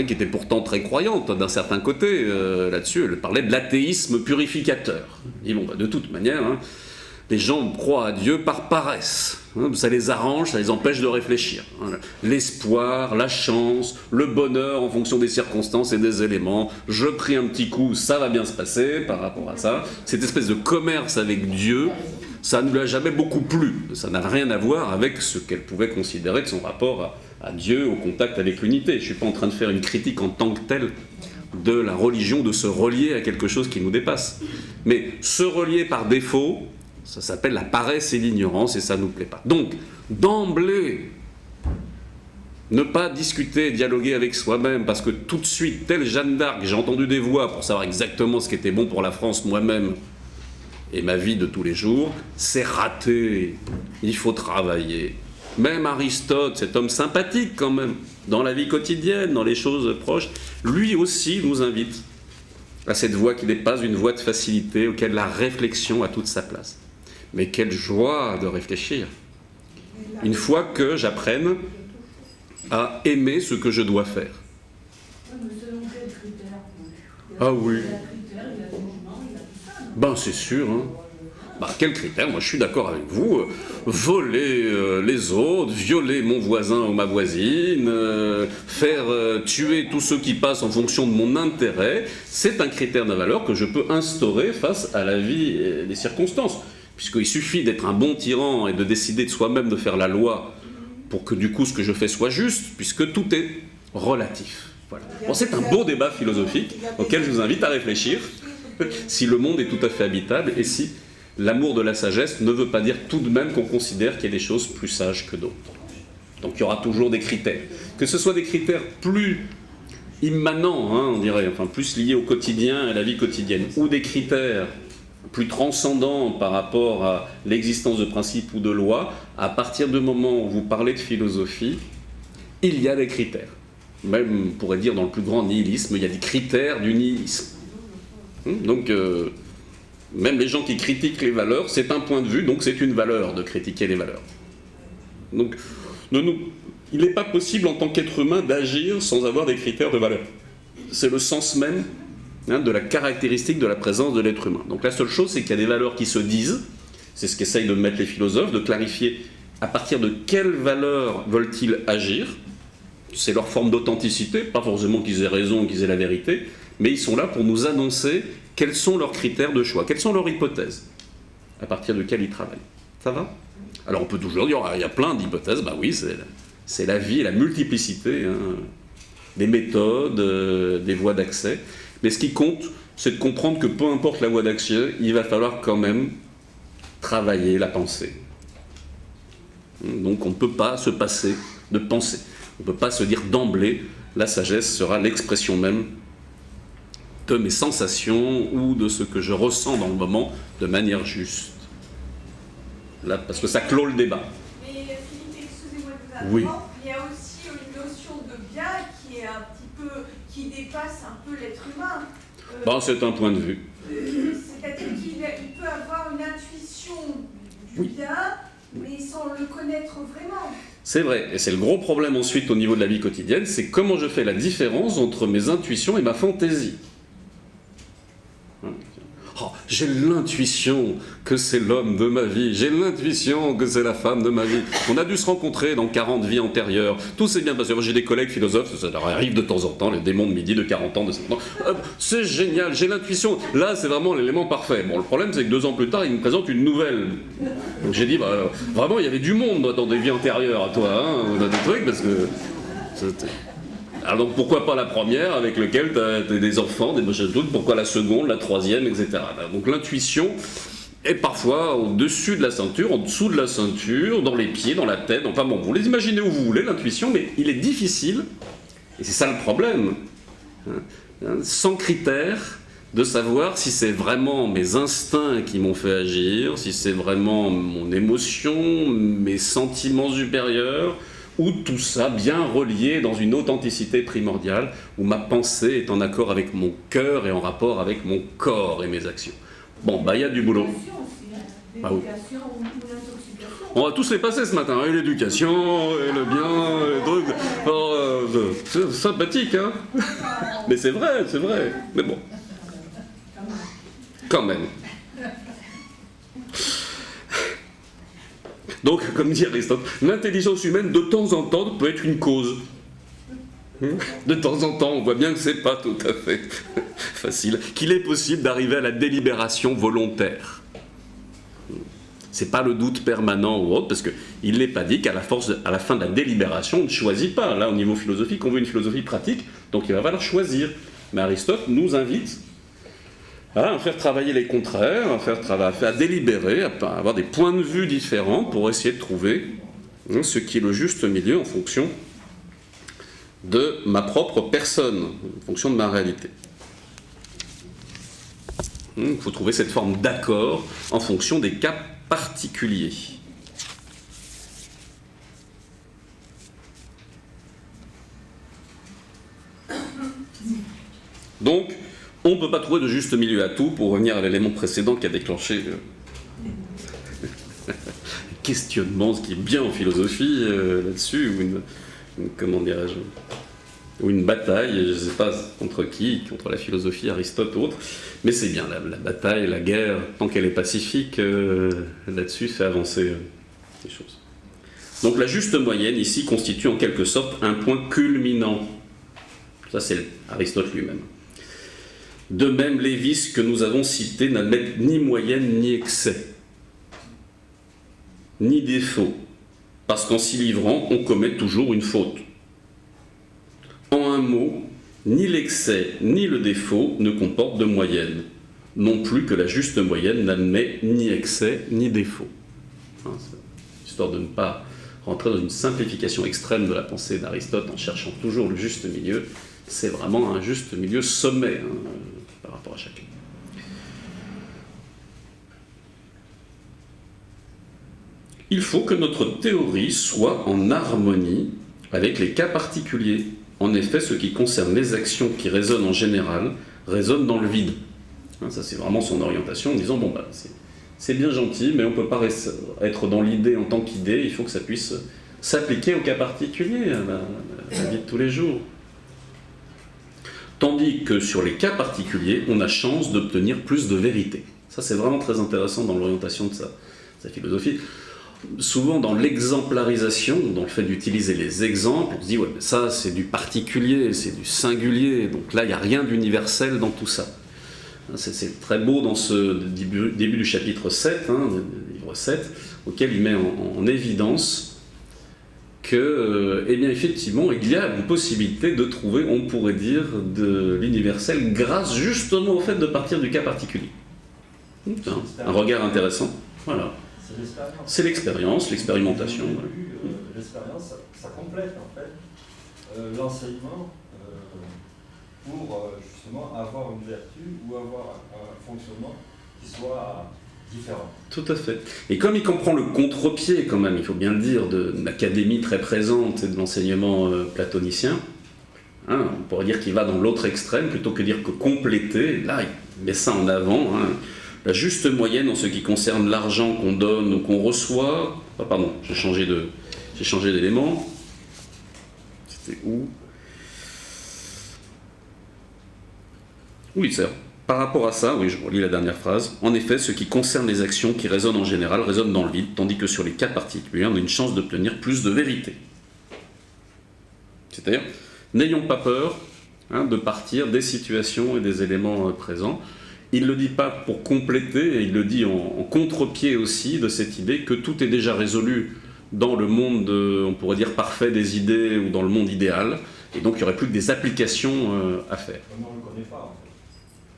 qui était pourtant très croyante d'un certain côté là-dessus. Elle parlait de l'athéisme purificateur. Elle dit, de toute manière, les gens croient à Dieu par paresse. Ça les arrange, ça les empêche de réfléchir. L'espoir, la chance, le bonheur en fonction des circonstances et des éléments. Je prie un petit coup, ça va bien se passer par rapport à ça. Cette espèce de commerce avec Dieu, ça ne lui a jamais beaucoup plu. Ça n'a rien à voir avec ce qu'elle pouvait considérer de son rapport à Dieu, au contact avec l'unité. Je ne suis pas en train de faire une critique en tant que telle de la religion, de se relier à quelque chose qui nous dépasse. Mais se relier par défaut, ça s'appelle la paresse et l'ignorance, et ça ne nous plaît pas. Donc, d'emblée, Ne pas discuter, dialoguer avec soi-même, parce que tout de suite, telle Jeanne d'Arc, j'ai entendu des voix pour savoir exactement ce qui était bon pour la France moi-même et ma vie de tous les jours, c'est raté. Il faut travailler. Même Aristote, cet homme sympathique quand même, dans la vie quotidienne, dans les choses proches, lui aussi nous invite à cette voie qui n'est pas une voie de facilité, auquel la réflexion a toute sa place. Mais quelle joie de réfléchir. Une fois que j'apprenne à aimer ce que je dois faire. Oui, mais selon quels critères? Ah oui. Il y a des critères, il y a des mouvements, il y a tout ça. Ben c'est sûr, hein. Bah, quels critères? Moi je suis d'accord avec vous. Voler les autres, violer mon voisin ou ma voisine, faire tuer tous ceux qui passent en fonction de mon intérêt, c'est un critère de valeur que je peux instaurer face à la vie et les circonstances. Puisqu'il suffit d'être un bon tyran et de décider de soi-même de faire la loi pour que du coup ce que je fais soit juste, puisque tout est relatif. Voilà. Bon, c'est un beau débat philosophique auquel je vous invite à réfléchir, si le monde est tout à fait habitable et si l'amour de la sagesse ne veut pas dire tout de même qu'on considère qu'il y a des choses plus sages que d'autres. Donc il y aura toujours des critères. Que ce soit des critères plus immanents, hein, on dirait, enfin plus liés au quotidien et à la vie quotidienne, ou des critères plus transcendants par rapport à l'existence de principes ou de lois, à partir du moment où vous parlez de philosophie, il y a des critères. Même, on pourrait dire dans le plus grand nihilisme, il y a des critères du nihilisme. Donc, même les gens qui critiquent les valeurs, c'est un point de vue, donc c'est une valeur de critiquer les valeurs. Donc, il n'est pas possible en tant qu'être humain d'agir sans avoir des critères de valeur. C'est le sens même de la caractéristique de la présence de l'être humain. Donc la seule chose, c'est qu'il y a des valeurs qui se disent, c'est ce qu'essayent de mettre les philosophes, de clarifier à partir de quelles valeurs veulent-ils agir. C'est leur forme d'authenticité, pas forcément qu'ils aient raison ou qu'ils aient la vérité, mais ils sont là pour nous annoncer quels sont leurs critères de choix, quelles sont leurs hypothèses, à partir de quelles ils travaillent. Ça va? Alors on peut toujours dire, il y a plein d'hypothèses, bah oui, c'est la vie, la multiplicité, hein, des méthodes, des voies d'accès. Mais ce qui compte, c'est de comprendre que peu importe la voie d'accès, il va falloir quand même travailler la pensée. Donc on ne peut pas se passer de penser. On ne peut pas se dire d'emblée, la sagesse sera l'expression même de mes sensations ou de ce que je ressens dans le moment de manière juste. Là, parce que ça clôt le débat. Mais Philippe, excusez-moi de vous Oui. interrompre, il y a aussi une notion de bien qui est un petit peu, qui dépasse un peu l'être humain. Bon, c'est un point de vue. C'est-à-dire qu'il peut avoir une intuition du bien, mais sans le connaître vraiment. C'est vrai, et c'est le gros problème ensuite au niveau de la vie quotidienne, c'est comment je fais la différence entre mes intuitions et ma fantaisie. Oh, j'ai l'intuition que c'est l'homme de ma vie, j'ai l'intuition que c'est la femme de ma vie. On a dû se rencontrer dans 40 vies antérieures, tout s'est bien passé. Moi, j'ai des collègues philosophes, ça leur arrive de temps en temps, les démons de midi de 40 ans, de 50 ans. C'est génial, j'ai l'intuition, là c'est vraiment l'élément parfait. Bon, le problème c'est que 2 ans plus tard, ils me présentent une nouvelle. Donc j'ai dit, bah, vraiment il y avait du monde dans des vies antérieures à toi, hein, on a des trucs, parce que... Alors donc pourquoi pas la première avec laquelle tu as des enfants, des machins de trucs, pourquoi la seconde, la troisième, etc. Donc l'intuition est parfois au-dessus de la ceinture, en dessous de la ceinture, dans les pieds, dans la tête, enfin bon, vous les imaginez où vous voulez, l'intuition, mais il est difficile, et c'est ça le problème, sans critères, de savoir si c'est vraiment mes instincts qui m'ont fait agir, si c'est vraiment mon émotion, mes sentiments supérieurs, ou tout ça bien relié dans une authenticité primordiale, où ma pensée est en accord avec mon cœur et en rapport avec mon corps et mes actions. Bon, bah il y a du boulot. Ah oui. On va tous les passer ce matin, et l'éducation, et le bien, et les trucs. Alors, c'est sympathique, hein. Mais c'est vrai, c'est vrai. Mais bon. Quand même. Donc, comme dit Aristote, l'intelligence humaine, de temps en temps, peut être une cause. De temps en temps, on voit bien que c'est pas tout à fait facile, qu'il est possible d'arriver à la délibération volontaire. C'est pas le doute permanent ou autre, parce qu'il n'est pas dit qu'à la fin de la délibération, on ne choisit pas. Là, au niveau philosophique, on veut une philosophie pratique, donc il va falloir choisir. Mais Aristote nous invite à faire travailler les contraires, à délibérer, à avoir des points de vue différents pour essayer de trouver ce qui est le juste milieu en fonction de ma propre personne, en fonction de ma réalité. Il faut trouver cette forme d'accord en fonction des cas particuliers. Donc, on ne peut pas trouver de juste milieu à tout, pour revenir à l'élément précédent qui a déclenché le questionnement, ce qui est bien en philosophie là-dessus, comment dirais-je, ou une bataille, je ne sais pas contre qui, contre la philosophie, Aristote ou autre, mais c'est bien, la bataille, la guerre, tant qu'elle est pacifique, là-dessus, fait avancer les choses. Donc la juste moyenne, ici, constitue en quelque sorte un point culminant. Ça, c'est Aristote lui-même. De même, les vices que nous avons cités n'admettent ni moyenne ni excès, ni défaut, parce qu'en s'y livrant, on commet toujours une faute. En un mot, ni l'excès ni le défaut ne comportent de moyenne, non plus que la juste moyenne n'admet ni excès ni défaut. Histoire de ne pas rentrer dans une simplification extrême de la pensée d'Aristote en cherchant toujours le juste milieu, c'est vraiment un juste milieu sommet par rapport à chacun. Il faut que notre théorie soit en harmonie avec les cas particuliers. En effet, ce qui concerne les actions qui résonnent en général, résonnent dans le vide. Ça, c'est vraiment son orientation, en disant, bon, c'est bien gentil, mais on ne peut pas être dans l'idée en tant qu'idée, il faut que ça puisse s'appliquer aux cas particuliers, à la vie de tous les jours. Tandis que sur les cas particuliers, on a chance d'obtenir plus de vérité. Ça, c'est vraiment très intéressant dans l'orientation de sa philosophie. Souvent, dans l'exemplarisation, dans le fait d'utiliser les exemples, on se dit, ouais, mais ça, c'est du particulier, c'est du singulier, donc là, il n'y a rien d'universel dans tout ça. C'est très beau dans ce début du chapitre 7, livre 7, auquel il met en évidence que, eh bien, effectivement, il y a une possibilité de trouver, on pourrait dire, de l'universel grâce justement au fait de partir du cas particulier. Un regard intéressant. Voilà. C'est l'expérience, l'expérimentation. L'expérience, ça complète en fait l'enseignement pour justement avoir une vertu ou avoir un fonctionnement qui soit différent. Tout à fait. Et comme il comprend le contre-pied, quand même, il faut bien le dire, de l'académie très présente et de l'enseignement platonicien, on pourrait dire qu'il va dans l'autre extrême, plutôt que dire que compléter, là, il met ça en avant, la juste moyenne en ce qui concerne l'argent qu'on donne ou qu'on reçoit. Ah, pardon, j'ai changé d'élément. C'était où? Oui, c'est par rapport à ça, oui, je relis la dernière phrase. En effet, ce qui concerne les actions qui résonnent en général résonnent dans le vide, tandis que sur les cas particuliers, on a une chance d'obtenir plus de vérité. C'est-à-dire, n'ayons pas peur de partir des situations et des éléments présents. Il ne le dit pas pour compléter, et il le dit en contre-pied aussi de cette idée que tout est déjà résolu dans le monde, on pourrait dire, parfait des idées ou dans le monde idéal, et donc il n'y aurait plus que des applications à faire. Mais on ne le connaît pas en fait.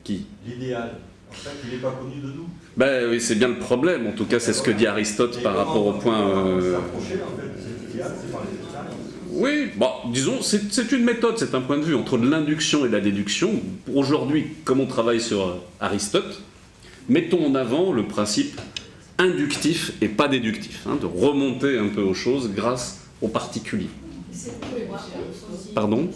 Qui? L'idéal. En fait, il n'est pas connu de nous. Ben oui, c'est bien le problème, en tout cas c'est ce que dit Aristote par rapport au point... S'approcher en fait, cet idéal, c'est par les expériences. Oui, bon, disons, c'est une méthode, c'est un point de vue entre l'induction et la déduction. Aujourd'hui, comme on travaille sur Aristote, mettons en avant le principe inductif et pas déductif, de remonter un peu aux choses grâce aux particuliers. Pardon ?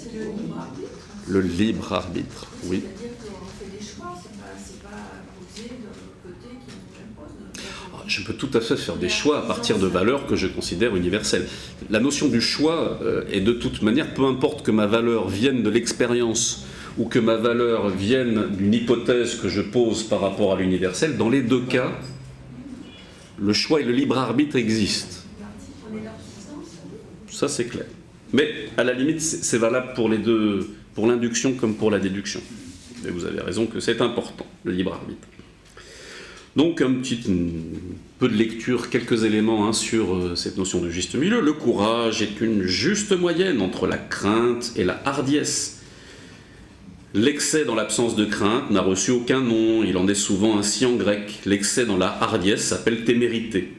Le libre arbitre, oui. C'est-à-dire qu'on fait des choix, c'est pas imposé d'un côté qui nous impose. Je peux tout à fait faire des choix à partir de valeurs que je considère universelles. La notion du choix est de toute manière, peu importe que ma valeur vienne de l'expérience ou que ma valeur vienne d'une hypothèse que je pose par rapport à l'universel, dans les deux cas, le choix et le libre arbitre existent. Ça, c'est clair. Mais à la limite, c'est valable pour les deux, pour l'induction comme pour la déduction. Et vous avez raison que c'est important, le libre arbitre. Donc, un peu de lecture, quelques éléments sur cette notion de juste milieu. Le courage est une juste moyenne entre la crainte et la hardiesse. L'excès dans l'absence de crainte n'a reçu aucun nom, il en est souvent ainsi en grec. L'excès dans la hardiesse s'appelle témérité.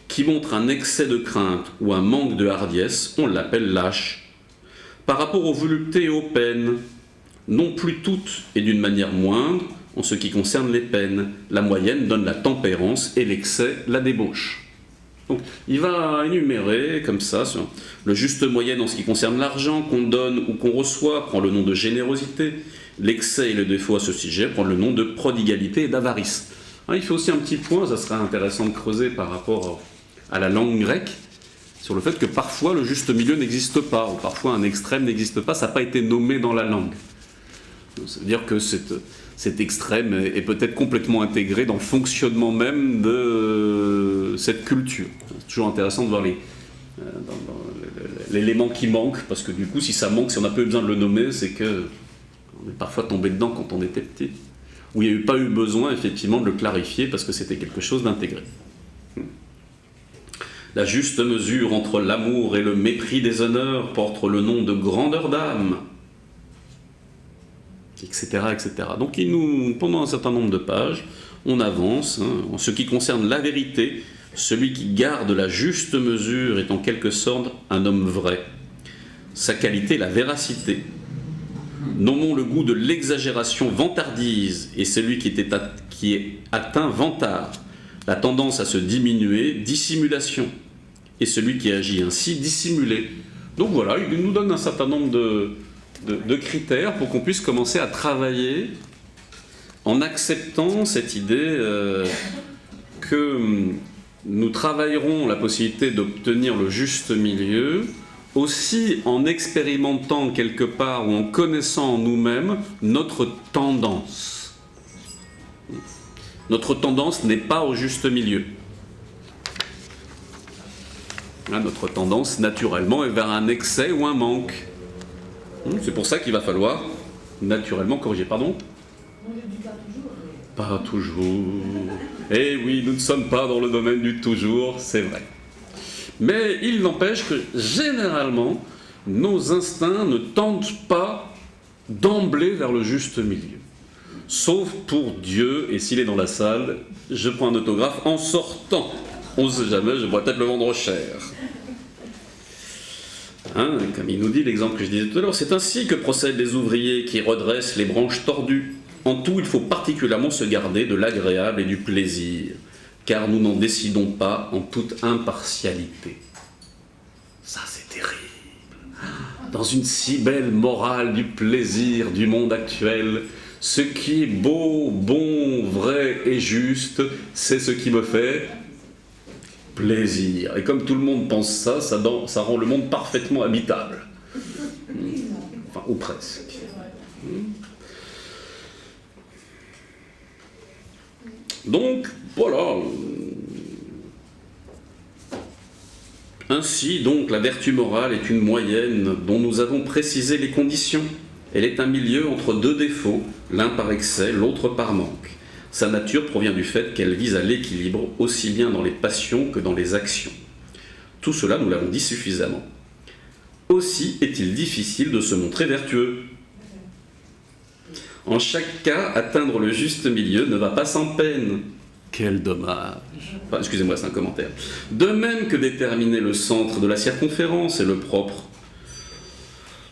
Qui montre un excès de crainte ou un manque de hardiesse, on l'appelle lâche. par rapport aux voluptés et aux peines, non plus toutes et d'une manière moindre en ce qui concerne les peines. La moyenne donne la tempérance et l'excès la débauche. Donc, il va énumérer comme ça, le juste moyenne en ce qui concerne l'argent qu'on donne ou qu'on reçoit prend le nom de générosité, l'excès et le défaut à ce sujet prend le nom de prodigalité et d'avarice. Il fait aussi un petit point, ça serait intéressant de creuser par rapport à la langue grecque, sur le fait que parfois le juste milieu n'existe pas, ou parfois un extrême n'existe pas, ça n'a pas été nommé dans la langue. Ça veut dire que cet extrême est peut-être complètement intégré dans le fonctionnement même de cette culture. C'est toujours intéressant de voir l'élément qui manque, parce que du coup, si ça manque, si on n'a pas eu besoin de le nommer, c'est qu'on est parfois tombé dedans quand on était petit, où il n'y a pas eu besoin, effectivement, de le clarifier, parce que c'était quelque chose d'intégré. La juste mesure entre l'amour et le mépris des honneurs porte le nom de grandeur d'âme, etc., etc. Donc pendant un certain nombre de pages, on avance. En ce qui concerne la vérité, celui qui garde la juste mesure est en quelque sorte un homme vrai. Sa qualité, la véracité. Nommons le goût de l'exagération vantardise, et celui qui est atteint vantard. La tendance à se diminuer, dissimulation. Et celui qui agit ainsi, dissimulé. Donc voilà, il nous donne un certain nombre de critères pour qu'on puisse commencer à travailler en acceptant cette idée que nous travaillerons la possibilité d'obtenir le juste milieu, aussi en expérimentant quelque part ou en connaissant en nous-mêmes notre tendance. Notre tendance n'est pas au juste milieu. Notre tendance, naturellement, est vers un excès ou un manque. C'est pour ça qu'il va falloir naturellement corriger. Pardon ? Moi, je dis pas toujours. Pas toujours. Eh oui, nous ne sommes pas dans le domaine du toujours, c'est vrai. Mais il n'empêche que, généralement, nos instincts ne tendent pas d'emblée vers le juste milieu. Sauf pour Dieu, et s'il est dans la salle, je prends un autographe en sortant. On ne sait jamais, je pourrais peut-être le vendre cher. Comme il nous dit l'exemple que je disais tout à l'heure, c'est ainsi que procèdent les ouvriers qui redressent les branches tordues. En tout, il faut particulièrement se garder de l'agréable et du plaisir, car nous n'en décidons pas en toute impartialité. Ça, c'est terrible. Dans une si belle morale du plaisir du monde actuel, ce qui est beau, bon, vrai et juste, c'est ce qui me fait plaisir. Et comme tout le monde pense ça, ça rend le monde parfaitement habitable. Enfin, ou presque. Donc, voilà. Ainsi, donc, la vertu morale est une moyenne dont nous avons précisé les conditions. Elle est un milieu entre deux défauts, l'un par excès, l'autre par manque. Sa nature provient du fait qu'elle vise à l'équilibre aussi bien dans les passions que dans les actions. Tout cela, nous l'avons dit suffisamment. Aussi est-il difficile de se montrer vertueux. En chaque cas, atteindre le juste milieu ne va pas sans peine. Quel dommage. Enfin, excusez-moi, c'est un commentaire. De même que déterminer le centre de la circonférence est le propre,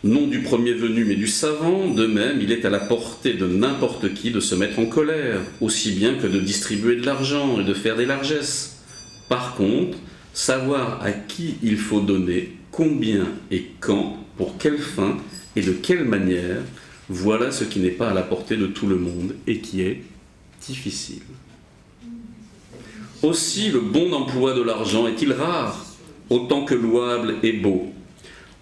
non du premier venu mais du savant, de même il est à la portée de n'importe qui de se mettre en colère, aussi bien que de distribuer de l'argent et de faire des largesses. Par contre, savoir à qui il faut donner, combien et quand, pour quelle fin et de quelle manière, voilà ce qui n'est pas à la portée de tout le monde et qui est difficile. Aussi, le bon emploi de l'argent est-il rare, autant que louable et beau.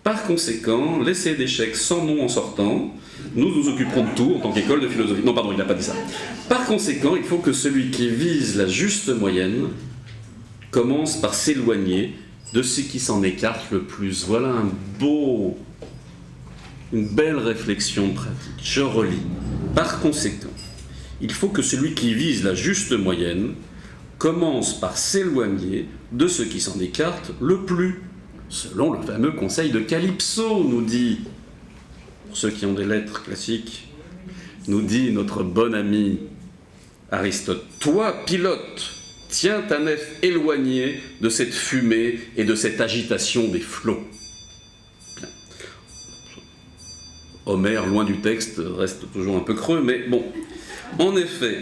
Par conséquent, l'essai d'échec sans nom en sortant, nous nous occuperons de tout en tant qu'école de philosophie. Non, pardon, il n'a pas dit ça. Par conséquent, il faut que celui qui vise la juste moyenne commence par s'éloigner de ce qui s'en écarte le plus. Voilà une belle réflexion pratique. Je relis. Par conséquent, il faut que celui qui vise la juste moyenne commence par s'éloigner de ce qui s'en écarte le plus. Selon le fameux conseil de Calypso, nous dit, pour ceux qui ont des lettres classiques, nous dit notre bon ami Aristote, « Toi, pilote, tiens ta nef éloignée de cette fumée et de cette agitation des flots. » Homère, loin du texte, reste toujours un peu creux, mais bon. En effet,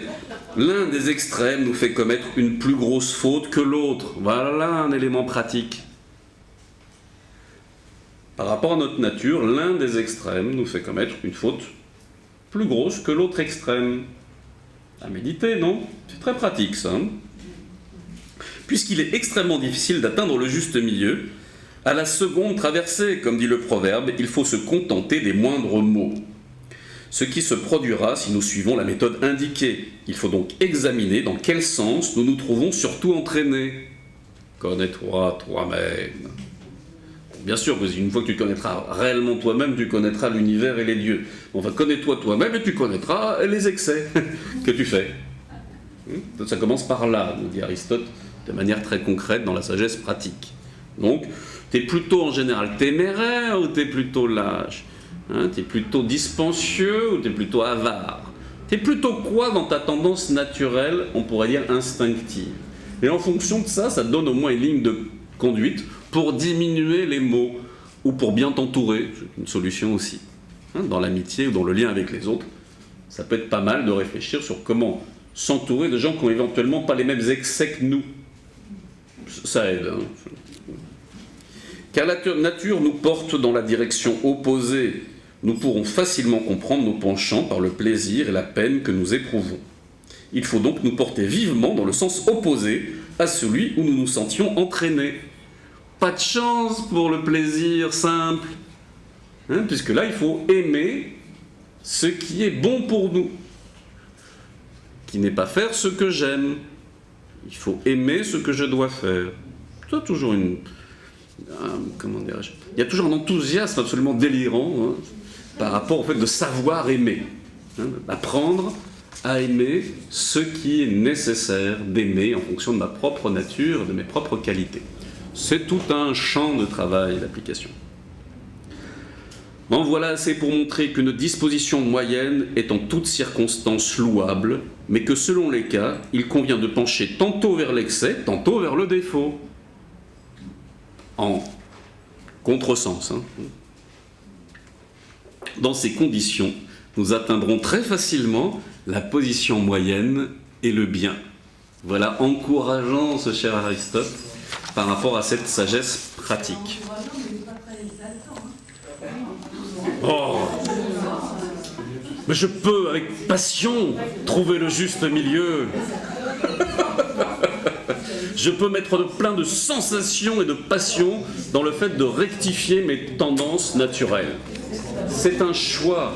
l'un des extrêmes nous fait commettre une plus grosse faute que l'autre. Voilà un élément pratique. Par rapport à notre nature, l'un des extrêmes nous fait commettre une faute plus grosse que l'autre extrême. À méditer, non? C'est très pratique, ça. Puisqu'il est extrêmement difficile d'atteindre le juste milieu, à la seconde traversée, comme dit le proverbe, il faut se contenter des moindres maux. Ce qui se produira si nous suivons la méthode indiquée. Il faut donc examiner dans quel sens nous nous trouvons surtout entraînés. Connais-toi toi-même. Bien sûr, parce qu'une fois que tu connaîtras réellement toi-même, tu connaîtras l'univers et les dieux. Enfin, connais-toi toi-même et tu connaîtras les excès que tu fais. Ça commence par là, nous dit Aristote, de manière très concrète dans la sagesse pratique. Donc, tu es plutôt en général téméraire ou tu es plutôt lâche? Tu es plutôt dispensieux ou tu es plutôt avare? Tu es plutôt quoi dans ta tendance naturelle, on pourrait dire instinctive? Et en fonction de ça, ça te donne au moins une ligne de conduite pour diminuer les maux ou pour bien t'entourer. C'est une solution aussi. Dans l'amitié ou dans le lien avec les autres, ça peut être pas mal de réfléchir sur comment s'entourer de gens qui n'ont éventuellement pas les mêmes excès que nous. Ça aide. Car la nature nous porte dans la direction opposée. Nous pourrons facilement comprendre nos penchants par le plaisir et la peine que nous éprouvons. Il faut donc nous porter vivement dans le sens opposé à celui où nous nous sentions entraînés. Pas de chance pour le plaisir simple, puisque là il faut aimer ce qui est bon pour nous, qui n'est pas faire ce que j'aime. Il faut aimer ce que je dois faire. C'est toujours comment dirais-je, il y a toujours un enthousiasme absolument délirant par rapport au fait de savoir aimer, d'apprendre à aimer ce qui est nécessaire d'aimer en fonction de ma propre nature, de mes propres qualités. C'est tout un champ de travail et d'application. En voilà assez pour montrer qu'une disposition moyenne est en toutes circonstances louable, mais que selon les cas, il convient de pencher tantôt vers l'excès, tantôt vers le défaut. En contresens. Dans ces conditions, nous atteindrons très facilement la position moyenne et le bien. Voilà encourageant ce cher Aristote par rapport à cette sagesse pratique. Oh, mais je peux avec passion trouver le juste milieu. Je peux mettre plein de sensations et de passion dans le fait de rectifier mes tendances naturelles. C'est un choix.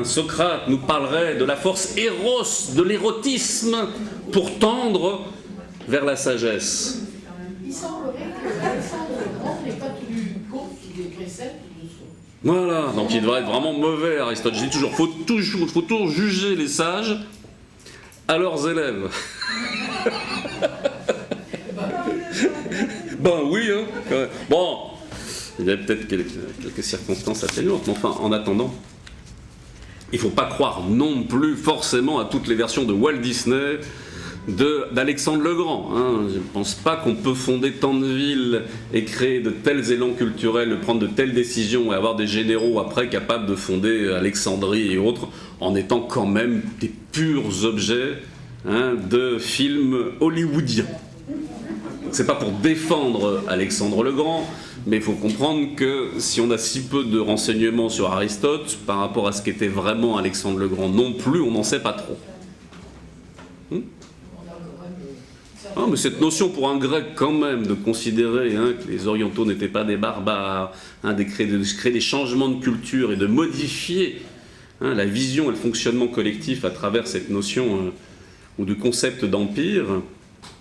Socrate nous parlerait de la force éros, de l'érotisme, pour tendre vers la sagesse. Il semblerait que Alexandre le Grand n'ait pas tenu compte des préceptes de son. Voilà, donc il devrait être vraiment mauvais, Aristote. Je dis toujours, faut toujours juger les sages à leurs élèves. Ben oui, quand même. Bon, il y a peut-être quelques circonstances atténuantes, mais enfin, en attendant, il ne faut pas croire non plus forcément à toutes les versions de Walt Disney, d'Alexandre le Grand. Je ne pense pas qu'on peut fonder tant de villes et créer de tels élans culturels, prendre de telles décisions et avoir des généraux après capables de fonder Alexandrie et autres, en étant quand même des purs objets de films hollywoodiens. C'est pas pour défendre Alexandre le Grand, mais il faut comprendre que si on a si peu de renseignements sur Aristote, par rapport à ce qu'était vraiment Alexandre le Grand non plus, on n'en sait pas trop. Mais cette notion pour un grec quand même de considérer que les orientaux n'étaient pas des barbares, de créer des changements de culture et de modifier la vision et le fonctionnement collectif à travers cette notion ou du concept d'empire,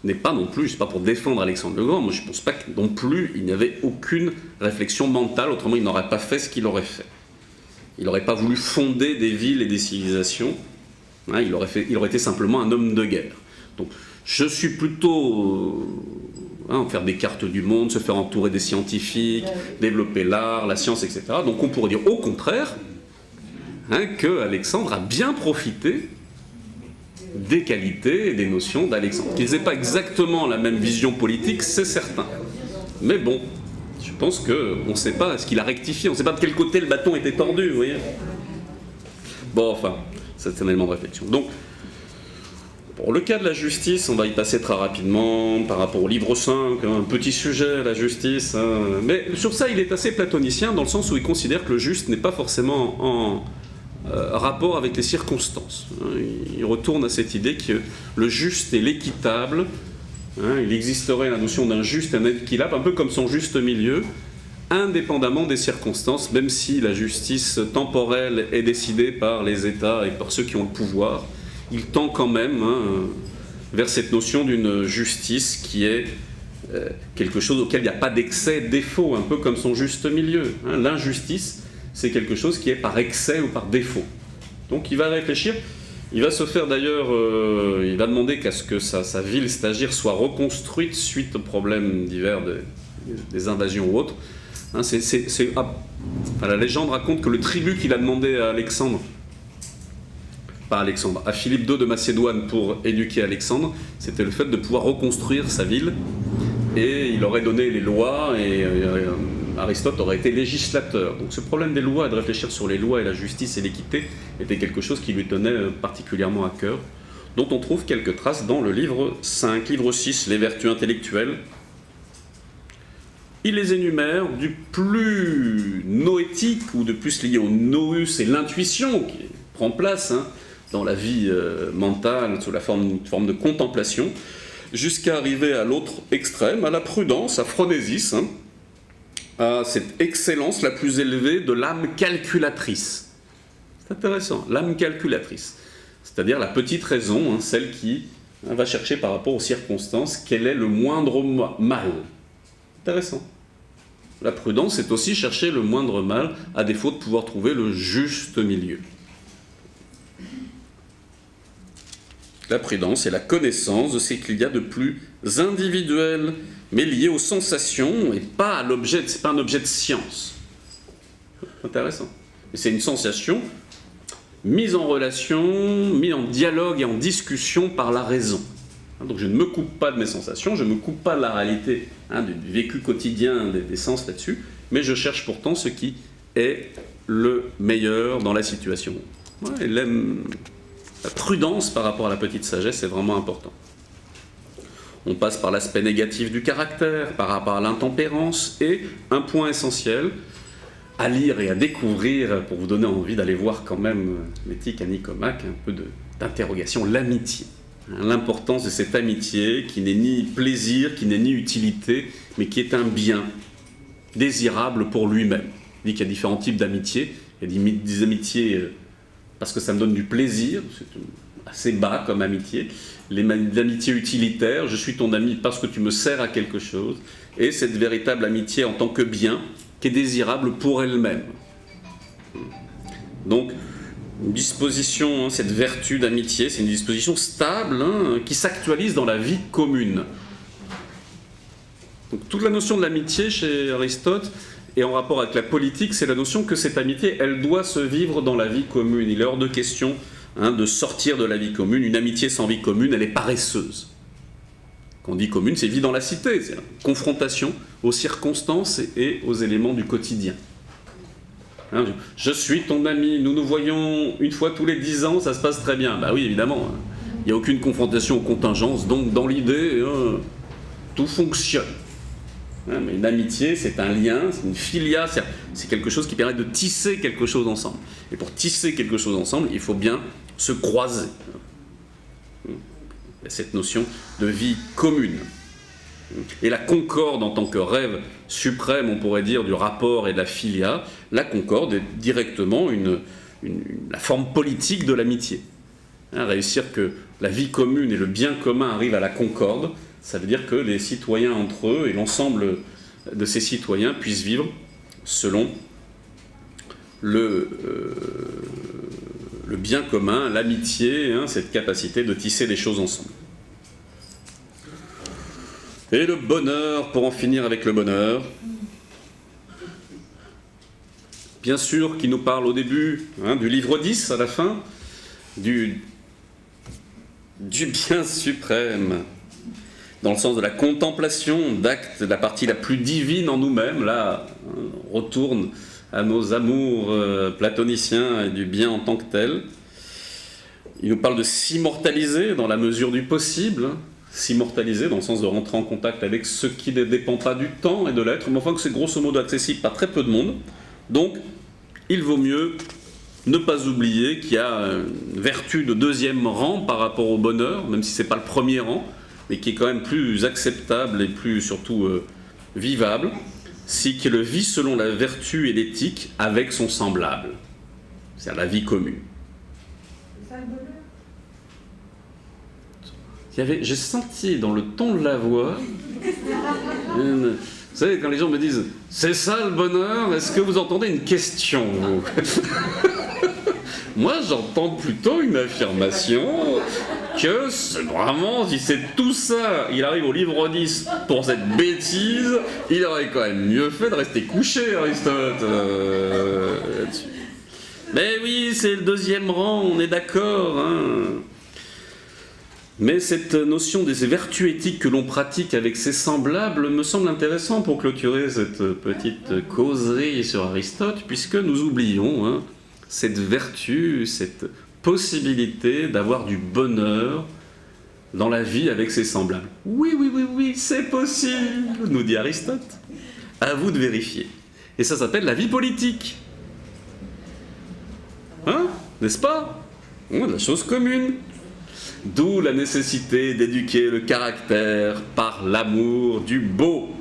n'est pas non plus, c'est pas pour défendre Alexandre le Grand, moi je pense pas que non plus il n'y avait aucune réflexion mentale, autrement il n'aurait pas fait ce qu'il aurait fait. Il n'aurait pas voulu fonder des villes et des civilisations, il aurait été simplement un homme de guerre. Donc je suis plutôt faire des cartes du monde, se faire entourer des scientifiques, développer l'art, la science, etc. Donc on pourrait dire au contraire que Alexandre a bien profité des qualités et des notions d'Alexandre. Qu'ils n'aient pas exactement la même vision politique, c'est certain. Mais bon, Je pense qu'on ne sait pas, est-ce qu'il a rectifié, on ne sait pas de quel côté le bâton était tordu, vous voyez. Bon, enfin, c'est un élément de réflexion. Donc, pour le cas de la justice, on va y passer très rapidement par rapport au livre 5, un petit sujet, la justice. Mais sur ça, il est assez platonicien dans le sens où il considère que le juste n'est pas forcément en rapport avec les circonstances. Il retourne à cette idée que le juste et l'équitable, il existerait la notion d'un juste et un équitable, un peu comme son juste milieu, indépendamment des circonstances, même si la justice temporelle est décidée par les États et par ceux qui ont le pouvoir. Il tend quand même vers cette notion d'une justice qui est quelque chose auquel il n'y a pas d'excès, défaut, un peu comme son juste milieu. L'injustice, c'est quelque chose qui est par excès ou par défaut. Donc il va réfléchir, il va se faire d'ailleurs, il va demander qu'à ce que sa ville Stagir soit reconstruite suite aux problèmes divers des invasions ou autres. La légende raconte que le tribut qu'il a demandé à à Philippe II de Macédoine pour éduquer Alexandre, c'était le fait de pouvoir reconstruire sa ville, et il aurait donné les lois, et Aristote aurait été législateur. Donc ce problème des lois et de réfléchir sur les lois et la justice et l'équité était quelque chose qui lui tenait particulièrement à cœur, dont on trouve quelques traces dans le livre 5. Livre 6, les vertus intellectuelles. Il les énumère du plus noétique ou de plus lié au nous et l'intuition qui prend place dans la vie mentale sous la forme de contemplation, jusqu'à arriver à l'autre extrême, à la prudence, à phronésis, à cette excellence la plus élevée de l'âme calculatrice. C'est intéressant, l'âme calculatrice, c'est-à-dire la petite raison, celle qui va chercher par rapport aux circonstances quel est le moindre mal. Intéressant. La prudence, c'est aussi chercher le moindre mal, à défaut de pouvoir trouver le juste milieu. La prudence est la connaissance de ce qu'il y a de plus individuel, mais lié aux sensations et pas à l'objet. C'est pas un objet de science. Intéressant. Et c'est une sensation mise en relation, mise en dialogue et en discussion par la raison. Donc je ne me coupe pas de mes sensations, je ne me coupe pas de la réalité du vécu quotidien des sens là-dessus, mais je cherche pourtant ce qui est le meilleur dans la situation. Ouais, la prudence par rapport à la petite sagesse est vraiment important. On passe par l'aspect négatif du caractère, par rapport à l'intempérance, et un point essentiel à lire et à découvrir, pour vous donner envie d'aller voir quand même l'éthique à Nicomaque, un peu d'interrogation, l'amitié. L'importance de cette amitié qui n'est ni plaisir, qui n'est ni utilité, mais qui est un bien désirable pour lui-même. Il dit qu'il y a différents types d'amitié. Il y a des amitiés parce que ça me donne du plaisir, c'est assez bas comme amitié. L'amitié utilitaire, je suis ton ami parce que tu me sers à quelque chose. Et cette véritable amitié en tant que bien, qui est désirable pour elle-même. Donc, une disposition, cette vertu d'amitié, c'est une disposition stable qui s'actualise dans la vie commune. Donc, toute la notion de l'amitié chez Aristote et en rapport avec la politique, c'est la notion que cette amitié, elle doit se vivre dans la vie commune. Il est hors de question de sortir de la vie commune. Une amitié sans vie commune, elle est paresseuse. Quand on dit commune, c'est vie dans la cité, c'est une confrontation aux circonstances et aux éléments du quotidien. Je suis ton ami, nous nous voyons une fois tous les 10 ans, ça se passe très bien. Bah oui, évidemment, il n'y a aucune confrontation aux contingences, donc dans l'idée, tout fonctionne. Mais une amitié, c'est un lien, c'est une filia, c'est quelque chose qui permet de tisser quelque chose ensemble. Et pour tisser quelque chose ensemble, il faut bien se croiser. Cette notion de vie commune. Et la concorde en tant que rêve suprême, on pourrait dire, du rapport et de la filia, la concorde est directement la forme politique de l'amitié. Réussir que la vie commune et le bien commun arrivent à la concorde, ça veut dire que les citoyens entre eux et l'ensemble de ces citoyens puissent vivre selon le bien commun, l'amitié, cette capacité de tisser des choses ensemble. Et le bonheur, pour en finir avec le bonheur, bien sûr, qui nous parle au début du livre 10 à la fin, du bien suprême. dans le sens de la contemplation, d'acte, de la partie la plus divine en nous-mêmes. Là, on retourne à nos amours platoniciens et du bien en tant que tel. Il nous parle de s'immortaliser dans la mesure du possible, hein. S'immortaliser dans le sens de rentrer en contact avec ce qui ne dépend pas du temps et de l'être, mais enfin que c'est grosso modo accessible par très peu de monde. Donc, il vaut mieux ne pas oublier qu'il y a une vertu de deuxième rang par rapport au bonheur, même si ce n'est pas le premier rang, mais qui est quand même plus acceptable et plus surtout vivable, c'est qu'il vit selon la vertu et l'éthique avec son semblable, c'est-à-dire la vie commune. C'est ça le bonheur. J'ai senti dans le ton de la voix, vous savez, quand les gens me disent « c'est ça le bonheur », est-ce que vous entendez une question, vous? Moi, j'entends plutôt une affirmation que c'est vraiment, si c'est tout ça, il arrive au livre 10 pour cette bêtise, il aurait quand même mieux fait de rester couché, Aristote, là-dessus. Mais oui, c'est le deuxième rang, on est d'accord, hein. Mais cette notion des vertus éthiques que l'on pratique avec ses semblables me semble intéressant pour clôturer cette petite causerie sur Aristote, puisque nous oublions, hein, cette vertu, cette possibilité d'avoir du bonheur dans la vie avec ses semblables. Oui, c'est possible, nous dit Aristote. À vous de vérifier. Et ça s'appelle la vie politique. Hein? N'est-ce pas? La chose commune. D'où la nécessité d'éduquer le caractère par l'amour du beau.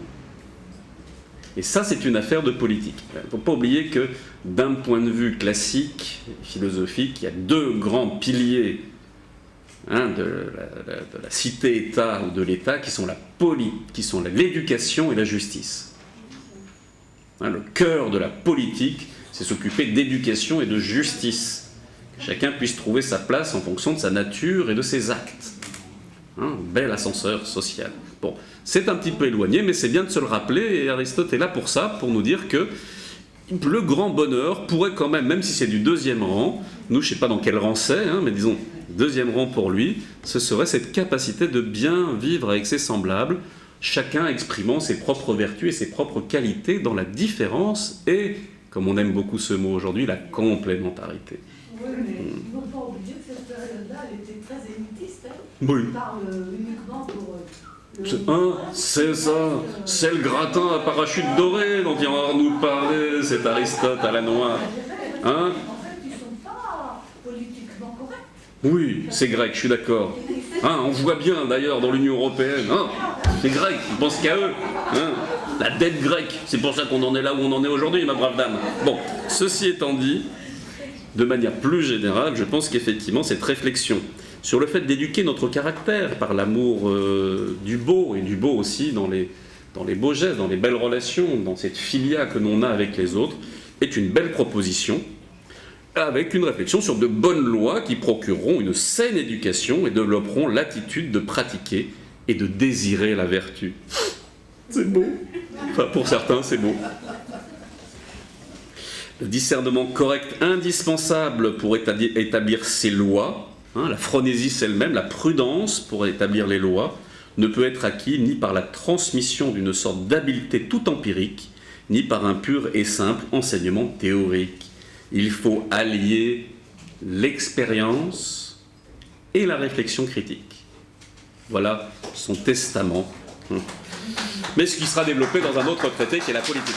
Et ça, c'est une affaire de politique. Il ne faut pas oublier que, d'un point de vue classique, philosophique, il y a deux grands piliers, hein, de la cité-État ou de l'État qui sont l'éducation et la justice. Hein, le cœur de la politique, c'est s'occuper d'éducation et de justice. Que chacun puisse trouver sa place en fonction de sa nature et de ses actes. Hein, bel ascenseur social. Bon, c'est un petit peu éloigné, mais c'est bien de se le rappeler, et Aristote est là pour ça, pour nous dire que le grand bonheur pourrait quand même si c'est du deuxième rang, nous je ne sais pas dans quel rang c'est, hein, mais disons deuxième rang pour lui, ce serait cette capacité de bien vivre avec ses semblables, chacun exprimant ses propres vertus et ses propres qualités dans la différence et, comme on aime beaucoup ce mot aujourd'hui, la complémentarité. Oui, mais il ne faut pas oublier que cette période-là, elle était très élitiste. Hein. Oui. On parle uniquement pour... C'est ça, c'est le gratin à parachute doré dont il va nous parler, cet Aristote à la noix. Hein? En fait, ils ne sont pas politiquement corrects. Oui, c'est grec, je suis d'accord. Hein, on voit bien d'ailleurs dans l'Union Européenne, hein, c'est grec, ils pensent qu'à eux. Hein, la dette grecque, c'est pour ça qu'on en est là où on en est aujourd'hui, ma brave dame. Bon, ceci étant dit, de manière plus générale, je pense qu'effectivement cette réflexion sur le fait d'éduquer notre caractère par l'amour du beau, et du beau aussi dans les beaux gestes, dans les belles relations, dans cette filia que l'on a avec les autres, est une belle proposition, avec une réflexion sur de bonnes lois qui procureront une saine éducation et développeront l'attitude de pratiquer et de désirer la vertu. C'est beau. Enfin, pour certains, c'est beau. Le discernement correct indispensable pour établir ces lois, hein, la phronésis elle-même, la prudence pour établir les lois, ne peut être acquis ni par la transmission d'une sorte d'habileté tout empirique, ni par un pur et simple enseignement théorique. Il faut allier l'expérience et la réflexion critique. Voilà son testament. Mais ce qui sera développé dans un autre traité qui est la politique.